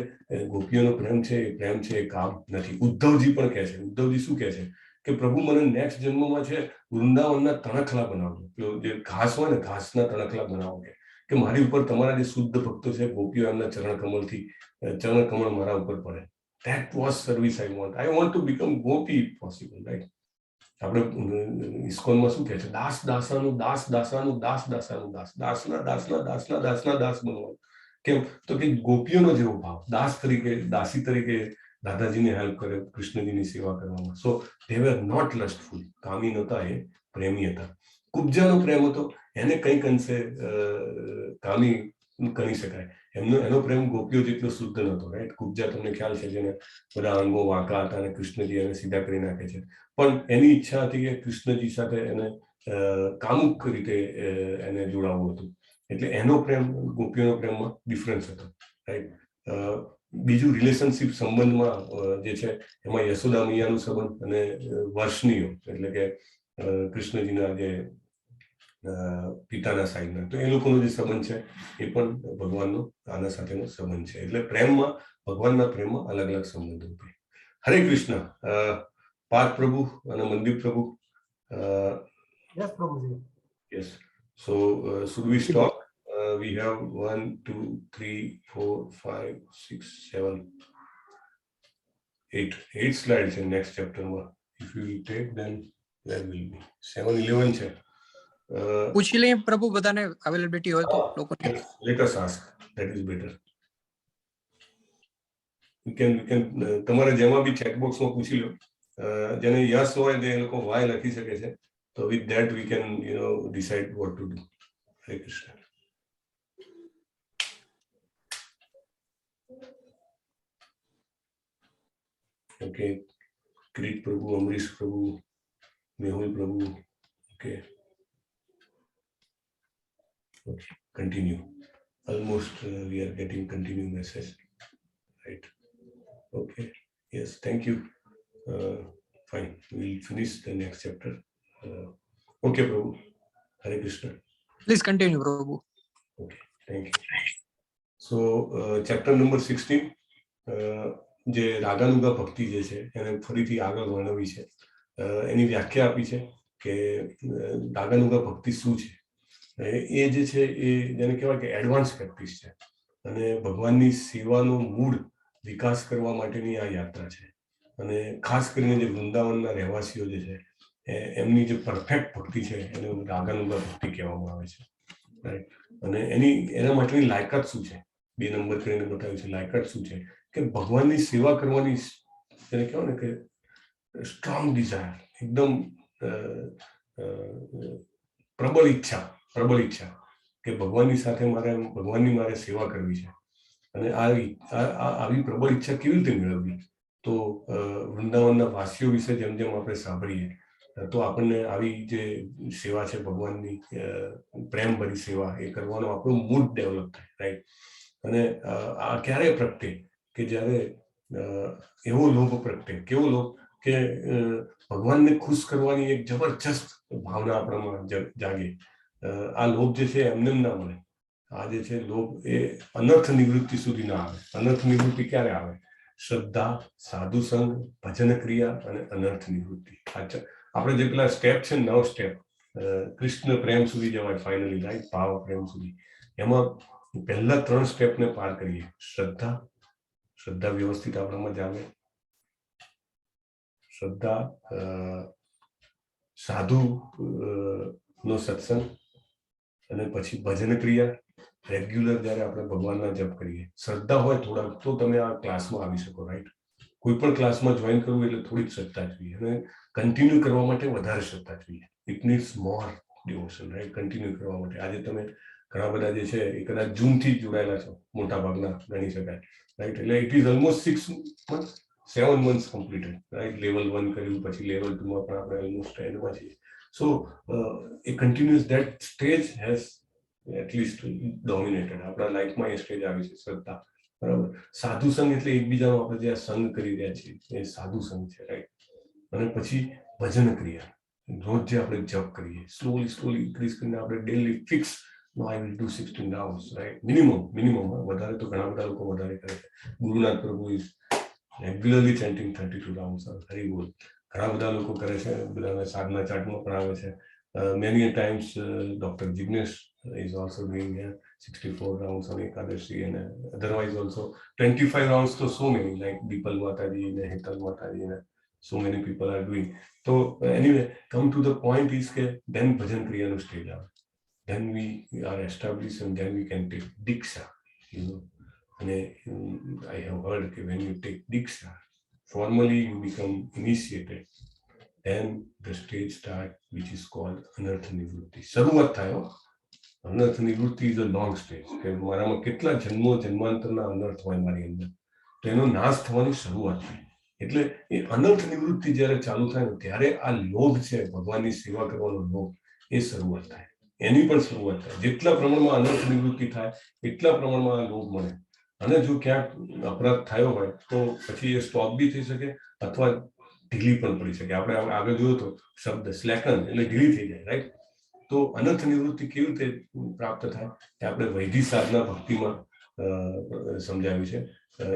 ગોપીઓનો પ્રેમ છે એ પ્રેમ છે, એ કામ નથી. ઉદ્ધવજી પણ કહે છે. ઉદ્ધવજી શું કહે છે કે પ્રભુ મને નેક્સ્ટ જન્મમાં છે વૃંદાવનના તણખલા બનાવજો, જે ઘાસ હોય ને ઘાસના તણખલા બનાવો, કે મારી ઉપર તમારા જે શુદ્ધ ભક્તો છે ગોપીઓ એમના ચરણ કમળ મારા ઉપર પડે. That was service I want. I want to become Gopi if possible, right? આપણે ઇસ્કોનમાં શું કહે છે, દાસ દાસાનું દાસ દાસાનું દાસ દાસાનું દાસ, દાસના દાસના દાસના દાસના દાસ બનવાનું. કેમ? તો કે ગોપીઓનો જેવો ભાવ, દાસ તરીકે, દાસી તરીકે દાદાજીને હેલ્પ કરે, કૃષ્ણજીની સેવા કરવામાં. સો they were not lustful. કામી નહોતા, એ પ્રેમી હતા. કુબ્જાનો પ્રેમ હતો, એને કંઈક અંશે કામી ગણી શકાય. એનો પ્રેમ ગોપીઓ જેટલો શુદ્ધ નહોતો, રાઈટ. કુબ્જા તમને ખ્યાલ છે, જેને બધા અંગો વાંકા હતા અને કૃષ્ણજી એને સીધા કરી નાખે છે. પણ એની ઈચ્છા હતી કે કૃષ્ણજી સાથે એને કામુક રીતે એને જોડાવવું હતું. એટલે એનો પ્રેમ ગોપીઓનો પ્રેમમાં ડિફરન્સ હતો, રાઈટ. બીજું રિલેશનશિપ સંબંધમાં જે છે એમાં યશોદા મૈયાનો સંબંધ અને વર્ષનીઓ એટલે કે કૃષ્ણજીના જે પિતાના સાઈડના, તો એ લોકોનો જે સંબંધ છે એ પણ ભગવાનનો આના સાથેનો સંબંધ છે. એટલે પ્રેમમાં, ભગવાનના પ્રેમમાં અલગ અલગ સંબંધો છે. હરે કૃષ્ણ. પાર્થ પ્રભુ અને મંદિર પ્રભુ. Yes, Prabhuji. Yes. So should we stop? we have 1, 2, 3, 4, 5, 6, 7, 8 slides in next chapter. If you will take, then there will be 7, 11 છે. પૂછી લઈએ પ્રભુ બધાને અવેલેબિલિટી હોય તો લોકોને. Let us ask, that is better. You can તમારે જેમાં બી ચેટ બોક્સમાં પૂછી લો, જેને યસ હોય તે લોકો વાય લખી શકે છે. So with that we can decide what to do. Hare Krishna. Okay, Kirit Prabhu, Amrish Prabhu, Mehul Prabhu. Okay, continue. Almost we are getting continue message, right? Okay, yes, thank you. Fine, we'll finish the next chapter. Okay, Prabhu. Hare Krishna. Please continue પ્રભુ. Okay, thank you. So, chapter number 16, જે રાગાનુગા ભક્તિ જે છે એને ફરીથી આગળ વર્ણવી છે. એની વ્યાખ્યા આપી છે કે રાગાનુગા ભક્તિ શું છે. એ જે છે એ જેને કહેવાય કે એડવાન્સ પ્રેક્ટિસ છે અને ભગવાનની સેવાનો મૂળ વિકાસ કરવા માટેની આ યાત્રા છે. અને ખાસ કરીને જે વૃંદાવનના રહેવાસીઓ જે છે એમની જે પરફેક્ટ ભક્તિ છે એને રાગાનુગા ભક્તિ કહેવામાં આવે છે. રાઈટ. અને એના માટેની લાયકાત શું છે, 2 નંબર કરીને બતાવ્યું છે. લાયકાત શું છે કે ભગવાનની સેવા કરવાની એને કહેવાય ને કે સ્ટ્રોંગ ડિઝાયર, એકદમ પ્રબળ ઈચ્છા કે ભગવાનની સાથે મારે સેવા કરવી છે. અને આવી પ્રબળ ઈચ્છા કેવી રીતે મેળવવી? તો વૃંદાવનના વાસીઓ વિશે જેમ જેમ આપણે સાંભળીએ તો આપણને આવી જે સેવા છે ભગવાનની પ્રેમભરી સેવા એ કરવાનો આપણો મૂડ ડેવલપ થાય. રાઈટ. અને આ ક્યારે પ્રગટે કે જ્યારે એવો લોભ પ્રગટે. કેવો લોભ કે ભગવાનને ખુશ કરવાની એક જબરજસ્ત ભાવના આપણામાં જાગે. આ લોભ જે છે એમને ના મળે. આ જે છે લોભ એ અનર્થ નિવૃત્તિ સુધી ના આવે. અનર્થ નિવૃત્તિ ક્યારે આવે? શ્રદ્ધા, સાધુ સંગ, ભજન ક્રિયા અને અનર્થ નિવૃત્તિ. આપણે જે પેલા સ્ટેપ છે 9 સ્ટેપ કૃષ્ણ પ્રેમ સુધી જવાય ફાઇનલી, રાઈટ, ભાવ પ્રેમ સુધી. એમાં પહેલા 3 સ્ટેપને પાર કરીએ. શ્રદ્ધા વ્યવસ્થિત આપણામાં જાગે. શ્રદ્ધા, સાધુ નો સત્સંગ અને પછી ભજન ક્રિયા. રેગ્યુલર જ્યારે આપણે ભગવાનના જપ કરીએ, શ્રદ્ધા હોય થોડા તો તમે આ ક્લાસમાં આવી શકો. રાઈટ. કોઈ પણ ક્લાસમાં જોઈન કરવું એટલે થોડીક શ્રદ્ધા જોઈએ અને કન્ટિન્યુ કરવા માટે વધારે શ્રદ્ધા જોઈએ. It needs more devotion. Right. Continue કરવા માટે આજે તમે ઘણા બધા જે છે એ કદાચ જૂનથી જોડાયેલા છો, મોટા ભાગના ગણી શકાય. રાઈટ. એટલે it is almost 6 months, 7 months completed. Right. Level 1 કર્યું, પછી લેવલ 2 માં પણ આપણે ઓલમોસ્ટ એન્ડમાં છીએ. So a continuous that stage has at least dominated. આપણા લાઈફમાં એ સ્ટેજ આવી છે શ્રદ્ધા. બરાબર. સાધુ સંઘ એટલે એકબીજાનો આપણે જે સંઘ કરી રહ્યા છીએ એ સાધુ સંઘ છે. રાઈટ. અને પછી ભજન ક્રિયા. રોજ જે આપણે જપ કરીએ, સ્લોલી ઇન્ક્રીઝ કરીને આપણે ડેલી ફિક્સ નો I will do 16 hours. Right. Minimum. વધારે તો ઘણા બધા લોકો વધારે કરે છે. ગુરુનાથ પ્રભુ ઇઝ રેગ્યુલરલી chanting 32 rounds. હરી બોલ. ઘણા બધા લોકો કરે છે. બધાને સાધના ચાર્ટમાં પણ આવે છે. Many a times Dr. Jignesh is also doing 64 rounds on Ekadashi, and otherwise also 25 rounds to so many, like Deepal Mataji and Hetal Mataji, and so many people are doing. So anyway, come to the point is that then Bhajan Kriya no stage out. Then we are established and then we can take Diksha. And I have heard that when you take Diksha, formally you become initiated. Then the stage start, which is called Anartha Nivrutti. શરૂઆત થાય. અનર્થ નિવૃત્તિ is a long stage. કે મારામાં કેટલા જન્માંતરના અનર્થ હોય મારી અંદર, તો એનો નાશ થવાની શરૂઆત થાય. એટલે એ અનર્થ નિવૃત્તિ જ્યારે ચાલુ થાય ને ત્યારે આ લોભ છે, ભગવાનની સેવા કરવાનો લોભ, એ શરૂઆત થાય. એની પણ શરૂઆત થાય. જેટલા પ્રમાણમાં અનર્થ નિવૃત્તિ થાય એટલા પ્રમાણમાં આ લોભ મળે. અને જો ક્યાંક અપરાધ થયો હોય તો પછી એ સ્ટોપ બી થઈ શકે અથવા ઢીલી પણ પડી શકે. આપણે આગળ જોયું તો શબ્દ સ્લેકન એટલે ઢીલી થઈ જાય. રાઈટ. તો અનર્થ નિવૃત્તિ કેવી રીતે પ્રાપ્ત થાય કે આપણે વૈદિક સાધના ભક્તિમાં સમજાવ્યું છે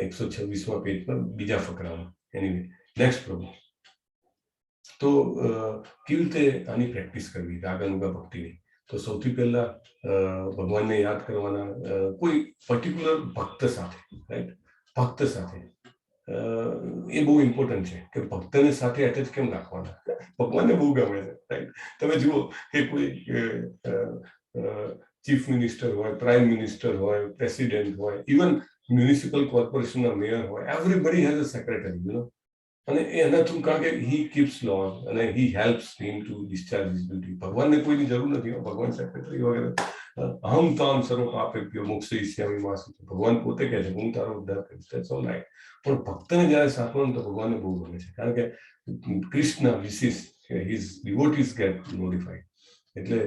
126મા પેજ પર બીજા ફકરામાં. એનીવે નેક્સ્ટ પ્રભુ. તો કેવી રીતે આની પ્રેક્ટિસ કરવી રાગાનુગા ભક્તિની? તો સૌથી પહેલા ભગવાનને યાદ કરવાના, કોઈ પર્ટિક્યુલર ભક્ત સાથે, રાઈટ, ભક્ત સાથે. એ બહુ ઇમ્પોર્ટન્ટ છે કે ભક્તને સાથે એટેચ કેમ રાખવાના. ભગવાનને બહુ ગમે છે, રાઈટ. તમે જુઓ કે કોઈ ચીફ મિનિસ્ટર હોય, પ્રાઇમ મિનિસ્ટર હોય, પ્રેસિડેન્ટ હોય, ઇવન મ્યુનિસિપલ કોર્પોરેશનના મેયર હોય, everybody has a secretary, you know. અને એના થ્રુ, કારણ કે હી કીપ્સ લોઝ અને he helps him to discharge his duty. ભગવાનને કોઈની જરૂર નથી, ભગવાન સેક્રેટરી વગેરે. અહમ તામ સર્વ પાપેભ્યો મોક્ષયિષ્યામિ મા શુચિ. ભગવાન પોતે કહે છે હું તારો ઉદ્ધાર કરીશ, ધેટ્સ ઓલ રાઈટ. પણ ભક્તને જ્યારે સાંભળવાનું તો ભગવાનને બહુ ગમે છે, કારણ કે કૃષ્ણ વિશિષ હિઝ ડિવોટીઝ ગેટ ગ્લોરીફાઈડ. એટલે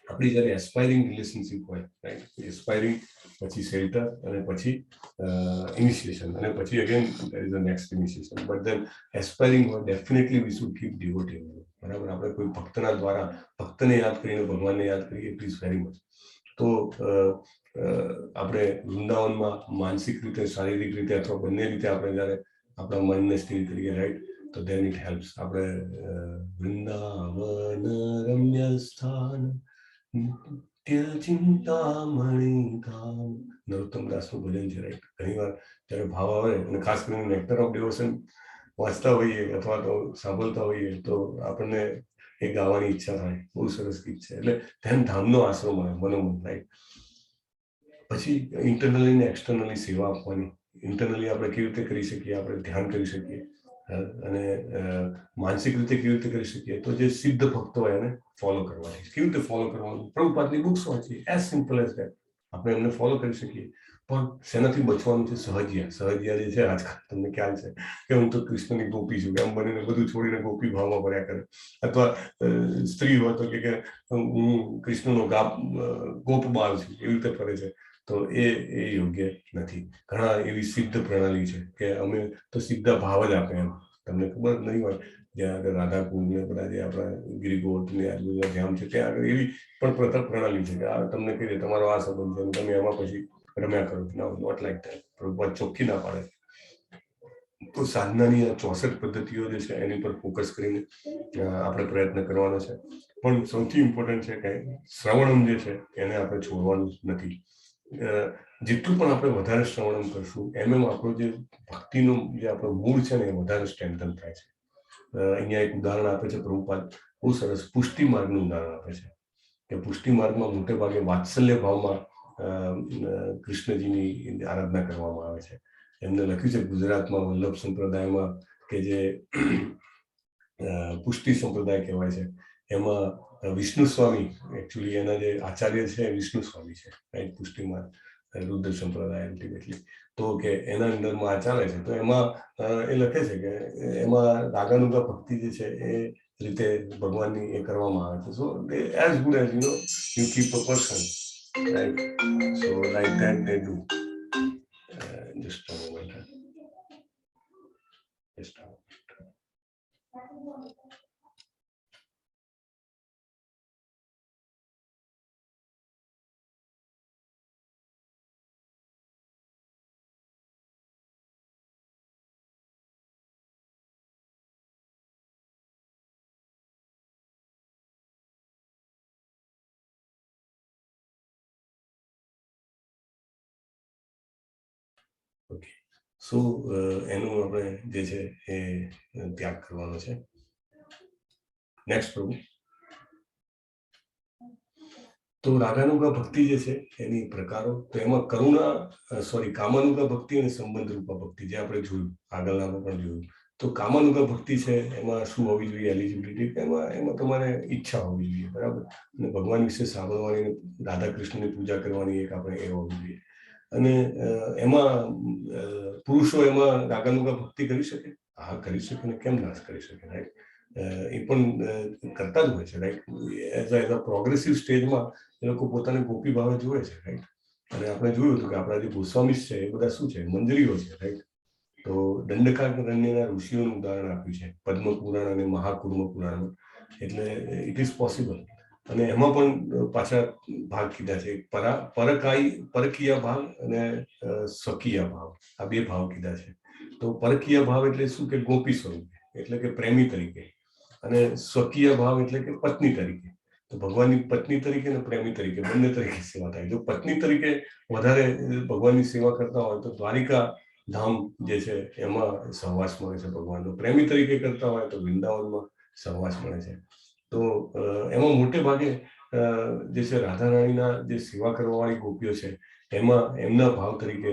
આપણી જ્યારે એસ્પાયરિંગ રિલેશનશીપ હોય, રાઈટ, એસ્પાયરિંગ, પછી શેલ્ટર, અને પછી ઇનિશિએશન, અને પછી again there is a next initiation. But than aspiring હોય, ડેફિનેટલી વી શુડ કીપ ડિવોટિંગ. બરાબર, આપણે કોઈ ભક્તના દ્વારા ભક્તને યાદ કરીને ભગવાનને યાદ કરીએ, ઇટ ઇઝ વેરી મચ. તો આપણે વૃંદાવનમાં માનસિક રીતે, શારીરિક રીતે અથવા બંને રીતે આપણે જ્યારે આપણા મનને સ્થિર કરીએ, રાઈટ, તો ધેન ઇટ હેલ્પ્સ. આપણે વૃંદાવન રમ્ય સ્થાન નિત્ય ચિંતામણી ધામ, નરોત્તમ દાસનું ભજન છે, રાઈટ. ઘણી વાર જ્યારે ભાવ આવે, અને ખાસ કરીને નેક્ટર ઓફ ડિવોશન વાંચતા હોઈએ અથવા તો સાંભળતા હોઈએ, તો આપણને એ ગાવાની ઈચ્છા થાય. બહુ સરસ ગીત છે. એટલે ધ્યાન ધામનો આશરો મળે મનોમન, રાઈટ. પછી ઇન્ટરનલી ને એક્સટર્નલી સેવા આપવાની. ઇન્ટરનલી આપણે કેવી રીતે કરી શકીએ, આપણે ધ્યાન કરી શકીએ, અને માનસિક રીતે કેવી રીતે કરી શકીએ, તો જે સિદ્ધ ભક્તો હોય એને ફોલો કરવાની. કેવી રીતે ફોલો કરવાનું? પ્રભુપાદની બુક્સ વાંચીએ, એઝ સિમ્પલ એઝ ધેટ. આપણે એમને ફોલો કરી શકીએ. પણ શેનાથી બચવાનું છે? સહજિયા. સહજિયા જે છે, આજકાલ તમને ખ્યાલ છે કે હું તો કૃષ્ણની ગોપી છું, એમ બનીને બધું છોડીને ગોપી ભાવમાં ભર્યા કરે. અથવા સ્ત્રી હોય તો કે હું કૃષ્ણનો ગોપ બાળ છું, એવી રીતે ફરે છે. તો એ યોગ્ય નથી. ઘણા એવી સિદ્ધ પ્રણાલી છે કે અમે તો સીધા ભાવ જ આપે. એમ તમને ખબર નહીં હોય, જ્યાં આગળ રાધાકુંડ ને બધા જે આપણા ગિરિગોટ ને આજુબાજુ ધામ છે, ત્યાં આગળ એવી પણ પ્રણાલી છે કે આ તમને કહી દે તમારો આ સંબંધ છે, તમે એમાં પછી રમ્યા કરો. Not like that. પ્રભુપાદ ચોખ્ખી ના પાડે. તો સાધનાની આ 64 પદ્ધતિઓ જે છે, એની પર ફોકસ કરીને આપણે પ્રયત્ન કરવાનો છે. પણ સૌથી ઇમ્પોર્ટન્ટ છે કે શ્રવણમ જે છે એને આપણે છોડવાનું નથી. જેટલું પણ આપણે વધારે શ્રવણમ કરશું, એમ આપણો જે ભક્તિનું જે આપણો મૂળ છે ને, એ વધારે સ્ટ્રેન્થન થાય છે. અહીંયા એક ઉદાહરણ આપે છે પ્રભુપાદ, બહુ સરસ પુષ્ટિ માર્ગનું ઉદાહરણ આપે છે કે પુષ્ટિ માર્ગમાં મોટે ભાગે વાત્સલ્ય ભાવમાં કૃષ્ણજીની આરાધના કરવામાં આવે છે. એમને લખ્યું છે ગુજરાતમાં વલ્લભ સંપ્રદાયમાં, કે જે પુષ્ટિ સંપ્રદાય કહેવાય છે, એમાં વિષ્ણુ સ્વામી, એકચ્યુઅલી એના જે આચાર્ય છે વિષ્ણુ સ્વામી છે, રાઈટ. પુષ્ટિમાં રુદ્ર સંપ્રદાય અલ્ટિમેટલી, તો કે એના અંદરમાં આ ચાલે છે. તો એમાં એ લખે છે કે એમાં રાગાનુગા ભક્તિ જે છે એ રીતે ભગવાનની એ કરવામાં આવે છે. So as good as you keep a person, right. So like that they do. Just a moment. Just a moment. Okay, so એનું આપણે જે છે એ ત્યાગ કરવાનો છે. નેક્સ્ટ પ્રભુ. તો રાગાનુગા ભક્તિ જે છે એની પ્રકારો, તો એમાં કામાનુગા ભક્તિ અને સંબંધ રૂપા ભક્તિ, જે આપણે જોયું આગળનામાં પણ જોયું. તો કામાનુગા ભક્તિ છે, એમાં શું હોવી જોઈએ? એલિજિબિલિટી. એમાં તમારે ઈચ્છા હોવી જોઈએ, બરાબર. અને ભગવાન વિશે સાંભળવાની, રાધા કૃષ્ણની પૂજા કરવાની એક આપણે એ હોવી જોઈએ. અને એમાં પુરુષો એમાં રાગાનુગા ભક્તિ કરી શકે? હા, કરી શકે ને, કેમ ના કરી શકે, રાઈટ. એ પણ કરતા જ હોય છે, રાઈટ. એઝ અ પ્રોગ્રેસિવ સ્ટેજમાં એ લોકો પોતાને ગોપી ભાવે જુએ છે, રાઈટ. અને આપણે જોયું હતું કે આપણા જે ગોસ્વામી છે એ બધા શું છે? મંજરીઓ છે, રાઈટ. તો દંડકારણ્યના ઋષિઓનું ઉદાહરણ આપ્યું છે પદ્મ પુરાણ અને મહાકુર્મ પુરાણમાં. એટલે ઇટ ઇઝ પોસિબલ. અને એમાં પણ પાછા ભાગ કીધા છે, પરકીય ભાવ અને સ્વકીય ભાવ. આ બે ભાવ કીધા છે. તો પરકીય ભાવ એટલે શું? કે ગોપી સ્વરૂપે, એટલે કે પ્રેમી તરીકે. અને સ્વકીય ભાવ એટલે કે પત્ની તરીકે. તો ભગવાનની પત્ની તરીકે અને પ્રેમી તરીકે બંને તરીકે સેવા થાય. જો પત્ની તરીકે વધારે ભગવાનની સેવા કરતા હોય તો દ્વારિકા ધામ જે છે એમાં સહવાસ મળે છે ભગવાનનો. પ્રેમી તરીકે કરતા હોય તો વૃંદાવનમાં સહવાસ મળે છે. તો એમાં મોટે ભાગે જે છે રાધા રાણીના જે સેવા કરવાવાળી ગોપીઓ છે એમાં એમના ભાવ તરીકે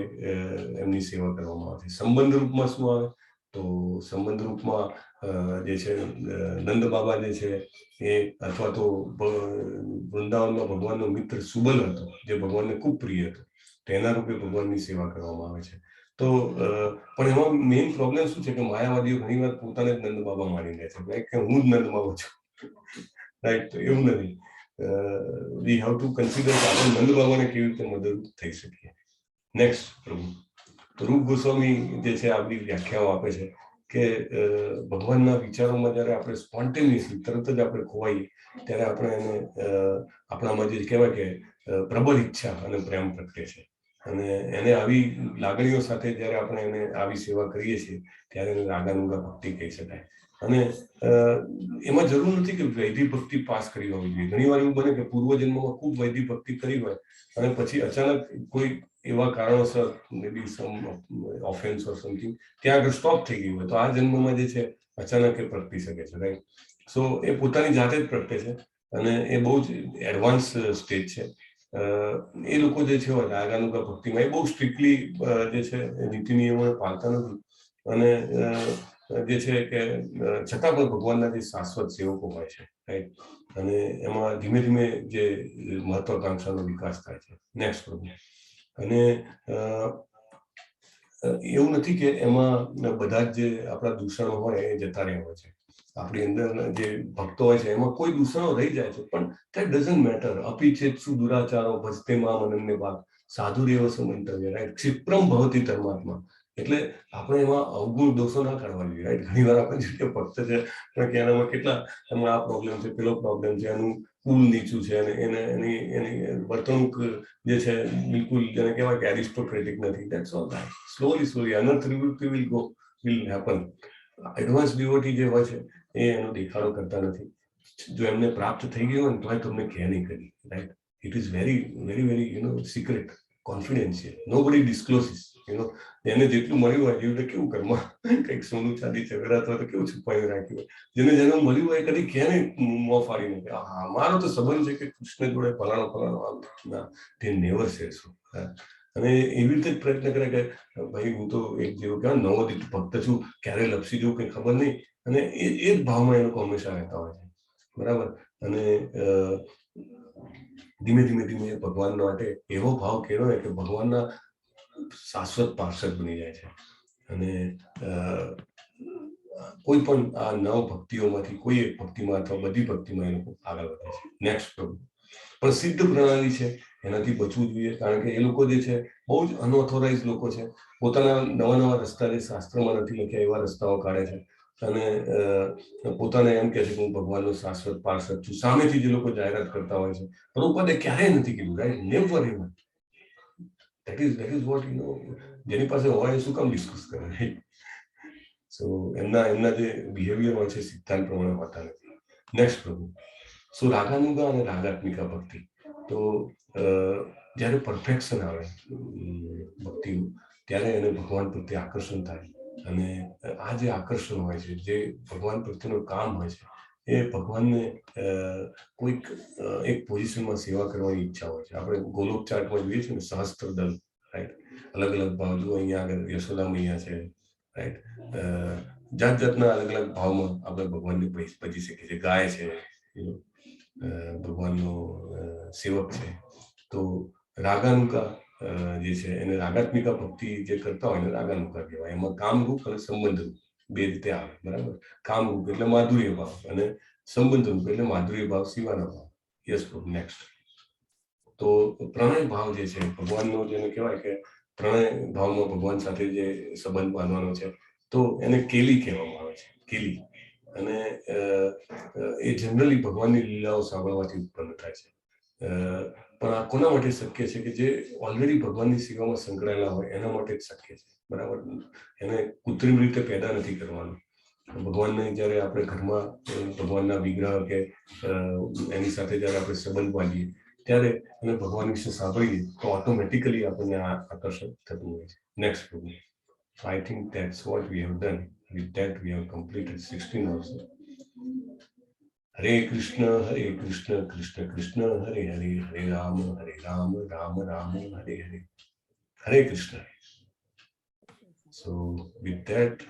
એમની સેવા કરવામાં આવે છે. સંબંધ રૂપમાં શું આવે તો સંબંધ રૂપમાં જે છે નંદ બાબા જે છે એ અથવા તો વૃંદાવનમાં ભગવાનનો મિત્ર સુબલ હતો જે ભગવાનને ખૂબ પ્રિય હતો, તેના રૂપે ભગવાનની સેવા કરવામાં આવે છે. તો પણ એમાં મેઇન પ્રોબ્લેમ શું છે કે માયાવાદીઓ ઘણી વાર પોતાને જ નંદ બાબા માની લે છે, કે હું જ નંદ બાબા છું, રાઈટ? તો એવું નથી. વી હેવ ટુ કન્સિડર કે આપણે નંદ બાબાને કેવી રીતે મદદ થઈ શકીએ. નેક્સ્ટ પ્રભુ. તો રૂપ ગોસ્વામી જે છે આપણી વ્યાખ્યાઓ આપે છે કે ભગવાનના વિચારોમાં જ્યારે આપણે સ્પોન્ટેનિયસલી તરત જ આપણે ખોવાઈએ ત્યારે આપણે એને આપણામાં જે કહેવાય કે પ્રબળ ઈચ્છા અને પ્રેમ પ્રગટે છે. અને એને આવી લાગણીઓ સાથે જ્યારે આપણે એને આવી સેવા કરીએ છીએ ત્યારે એને રાગાનુગા ભક્તિ કહી શકાય. અને એમાં જરૂર નથી કે વૈદિક ભક્તિ પાસ કરી હોવી જોઈએ. ઘણી વાર એવું બને કે પૂર્વજન્મમાં ખૂબ વૈદિક ભક્તિ કરી હોય અને પછી અચાનક કોઈ એવા કારણોસર મે બી સમ ઓફેન્સ ઓર સમથિંગ ત્યાં આગળ સ્ટોપ થઈ ગયું હોય તો આ જન્મમાં જે છે અચાનક એ પ્રગટી શકે છે, રાઈટ? સો એ પોતાની જાતે જ પ્રગટે છે અને એ બહુ જ એડવાન્સ સ્ટેજ છે. એ લોકો જે છે રાગાનુગા ભક્તિમાં એ બહુ સ્ટ્રિક્ટલી જે છે નીતિ નિયમોને પાળતા નથી અને જે છે કે છતાં પણ ભગવાનના જે શાશ્વત સેવકો હોય છે, રાઈટ? અને એમાં ધીમે ધીમે જે મહત્વાકાંક્ષાનો વિકાસ થાય છે. નેક્સ્ટ પ્રભુ. અને એવું નથી કે એમાં બધા જ જે આપણા દૂષણો હોય એ જતા રહ્યા હોય છે. આપણી અંદર જે ભક્તો હોય છે એમાં કોઈ દૂષણો રહી જાય છે પણ that doesn't matter. અપિચેત સુદુરાચારો ભજતે મામ અનન્ય ભાગ સાધુરેવ સમંતવ્ય, રાઈટ? ક્ષિપ્રમ ભવતી ધર્માત્મા. એટલે આપણે એમાં અવગુણ દોષો ના કાઢવા જોઈએ, રાઈટ? ઘણી વાર આપણે જે ભક્ત છે કે એનામાં કેટલા એમાં આ પ્રોબ્લેમ છે, પેલો પ્રોબ્લેમ છે, એનું કુલ નીચું છે અને એની વર્તણૂક જે છે બિલકુલ જેને કહેવાય કે એરિસ્ટોક્રેટિક નથી. That's all right. સ્લોલી અનર્થ નિવૃત્તિ will happen. એડવાન્સ ડિવોટી જે હોય છે એ એનો દેખાડો કરતા નથી. જો એમને પ્રાપ્ત થઈ ગયું હોય ને તો તમને કહે નહીં કરી, right? It is very secret, confidential. Nobody discloses. એને જેટલું મળ્યું હોય એવી રીતે કેવું કરમાં કંઈક સોનું ચાંદી ચગડાત હોય તો કેવું છુપાવી રાખ્યું હોય. જેને મળ્યું હોય કદી કહે નહીં મોં ફાડીને કે હા મારો તો સંબંધ છે કે કૃષ્ણ જોડે ફલાણો આમ ના, તે નેવર સે સો. અને એવી રીતે જ પ્રયત્ન કરે કે ભાઈ હું તો એક જેવું કહેવાય નવોદિત ભક્ત છું, ક્યારે લપસી જવું કંઈ ખબર નહીં. અને એ જ ભાવમાં એ લોકો હંમેશા રહેતા હોય છે, બરાબર? અને ધીમે ધીમે ભગવાન માટે એવો ભાવ કેળવાય કે ભગવાનના શાશ્વત પાર્ષદ બની જાય છે. અને કોઈ પણ આ નવ ભક્તિઓમાંથી કોઈ એક ભક્તિમાં અથવા બધી ભક્તિમાં એ લોકો આગળ વધે છે. નેક્સ્ટ પ્રભુ. પણ સિદ્ધ પ્રણાલી છે એનાથી બચવું જોઈએ કારણ કે એ લોકો જે છે બહુ જ અનઓથોરાઇઝ લોકો છે. પોતાના નવા રસ્તા જે શાસ્ત્રમાં નથી લખ્યા એવા રસ્તાઓ કાઢે છે અને પોતાને એમ કહે છે કે હું ભગવાનનો શાશ્વત પાર્ષદ છું. સામેથી જે લોકો જાહેરાત કરતા હોય છે પ્રભુપાદે ક્યારેય નથી કીધું, right? Never ever. That is what જેની પાસે હોય શું કામ ડિસ્કસ કરે? સો એમના જે બિહેવિયર હોય છે સિદ્ધાંત પ્રમાણે હોતા નથી. નેક્સ્ટ પ્રભુ. સો રાગાનુગા અને રાગાત્મિકા ભક્તિ. તો જ્યારે પરફેક્શન આવે ભક્તિનું ત્યારે એને ભગવાન પ્રત્યે આકર્ષણ થાય અને આ જે આકર્ષણ હોય છે જે ભગવાન પ્રત્યેનું કામ હોય છે એ ભગવાનને કોઈક એક પોઝિશનમાં સેવા કરવાની ઈચ્છા હોય છે. આપણે ગોલોક ચાર્ટમાં જોઈએ છીએ ને સહસ્ત્ર દલ, રાઈટ? અલગ અલગ ભાવ જુઓ, અહીંયા આગળ યશોદા મૈયા છે, રાઈટ? જાતના અલગ ભાવમાં આપણે ભગવાનને ભજી શકીએ છીએ. ગાય છે, ભગવાનનો સેવક છે. તો રાગાનુગા જે છે એને રાગાત્મિકા ભક્તિ જે કરતા હોય એને રાગાનુગા કહેવાય. એમાં કામરૂપ અને સંબંધરૂપ બે રીતે આવે, બરાબર? કામરૂપ એટલે માધુર્ય ભાવ અને સંબંધરૂપ એટલે માધુર્ય ભાવ સિવાના ભાવ. યસ પ્રભુ. નેક્સ્ટ. તો પ્રણય ભાવ જે છે ભગવાનનો જેને કહેવાય કે પ્રણય ભાવમાં ભગવાન સાથે જે સંબંધ બાંધવાનો છે તો એને કેલી કહેવામાં આવે છે. કેલી. અને એ જનરલી ભગવાનની લીલાઓ સાંભળવાથી ઉત્પન્ન થાય છે. પણ આ કોના માટે શક્ય છે કે જે ઓલરેડી ભગવાનની સેવામાં સંકળાયેલા હોય એના માટે જ શક્ય છે, બરાબર? એને કૃત્રિમ રીતે પેદા નથી કરવાનું. ભગવાનને જ્યારે આપણે ઘરમાં ભગવાનના વિગ્રહ કે એની સાથે જ્યારે આપણે સંબંધ બાંધીએ ત્યારે અને ભગવાન વિશે સાંભળીએ તો ઓટોમેટિકલી આપણને આ આકર્ષણ થતું હોય છે. નેક્સ્ટ પ્રભુ. So I think that's what we have done. With that we have completed 16 also. Hare Krishna, Krishna Krishna, Hare Hare, Hare Rama, Rama Rama, Hare Hare. Hare Krishna. So with that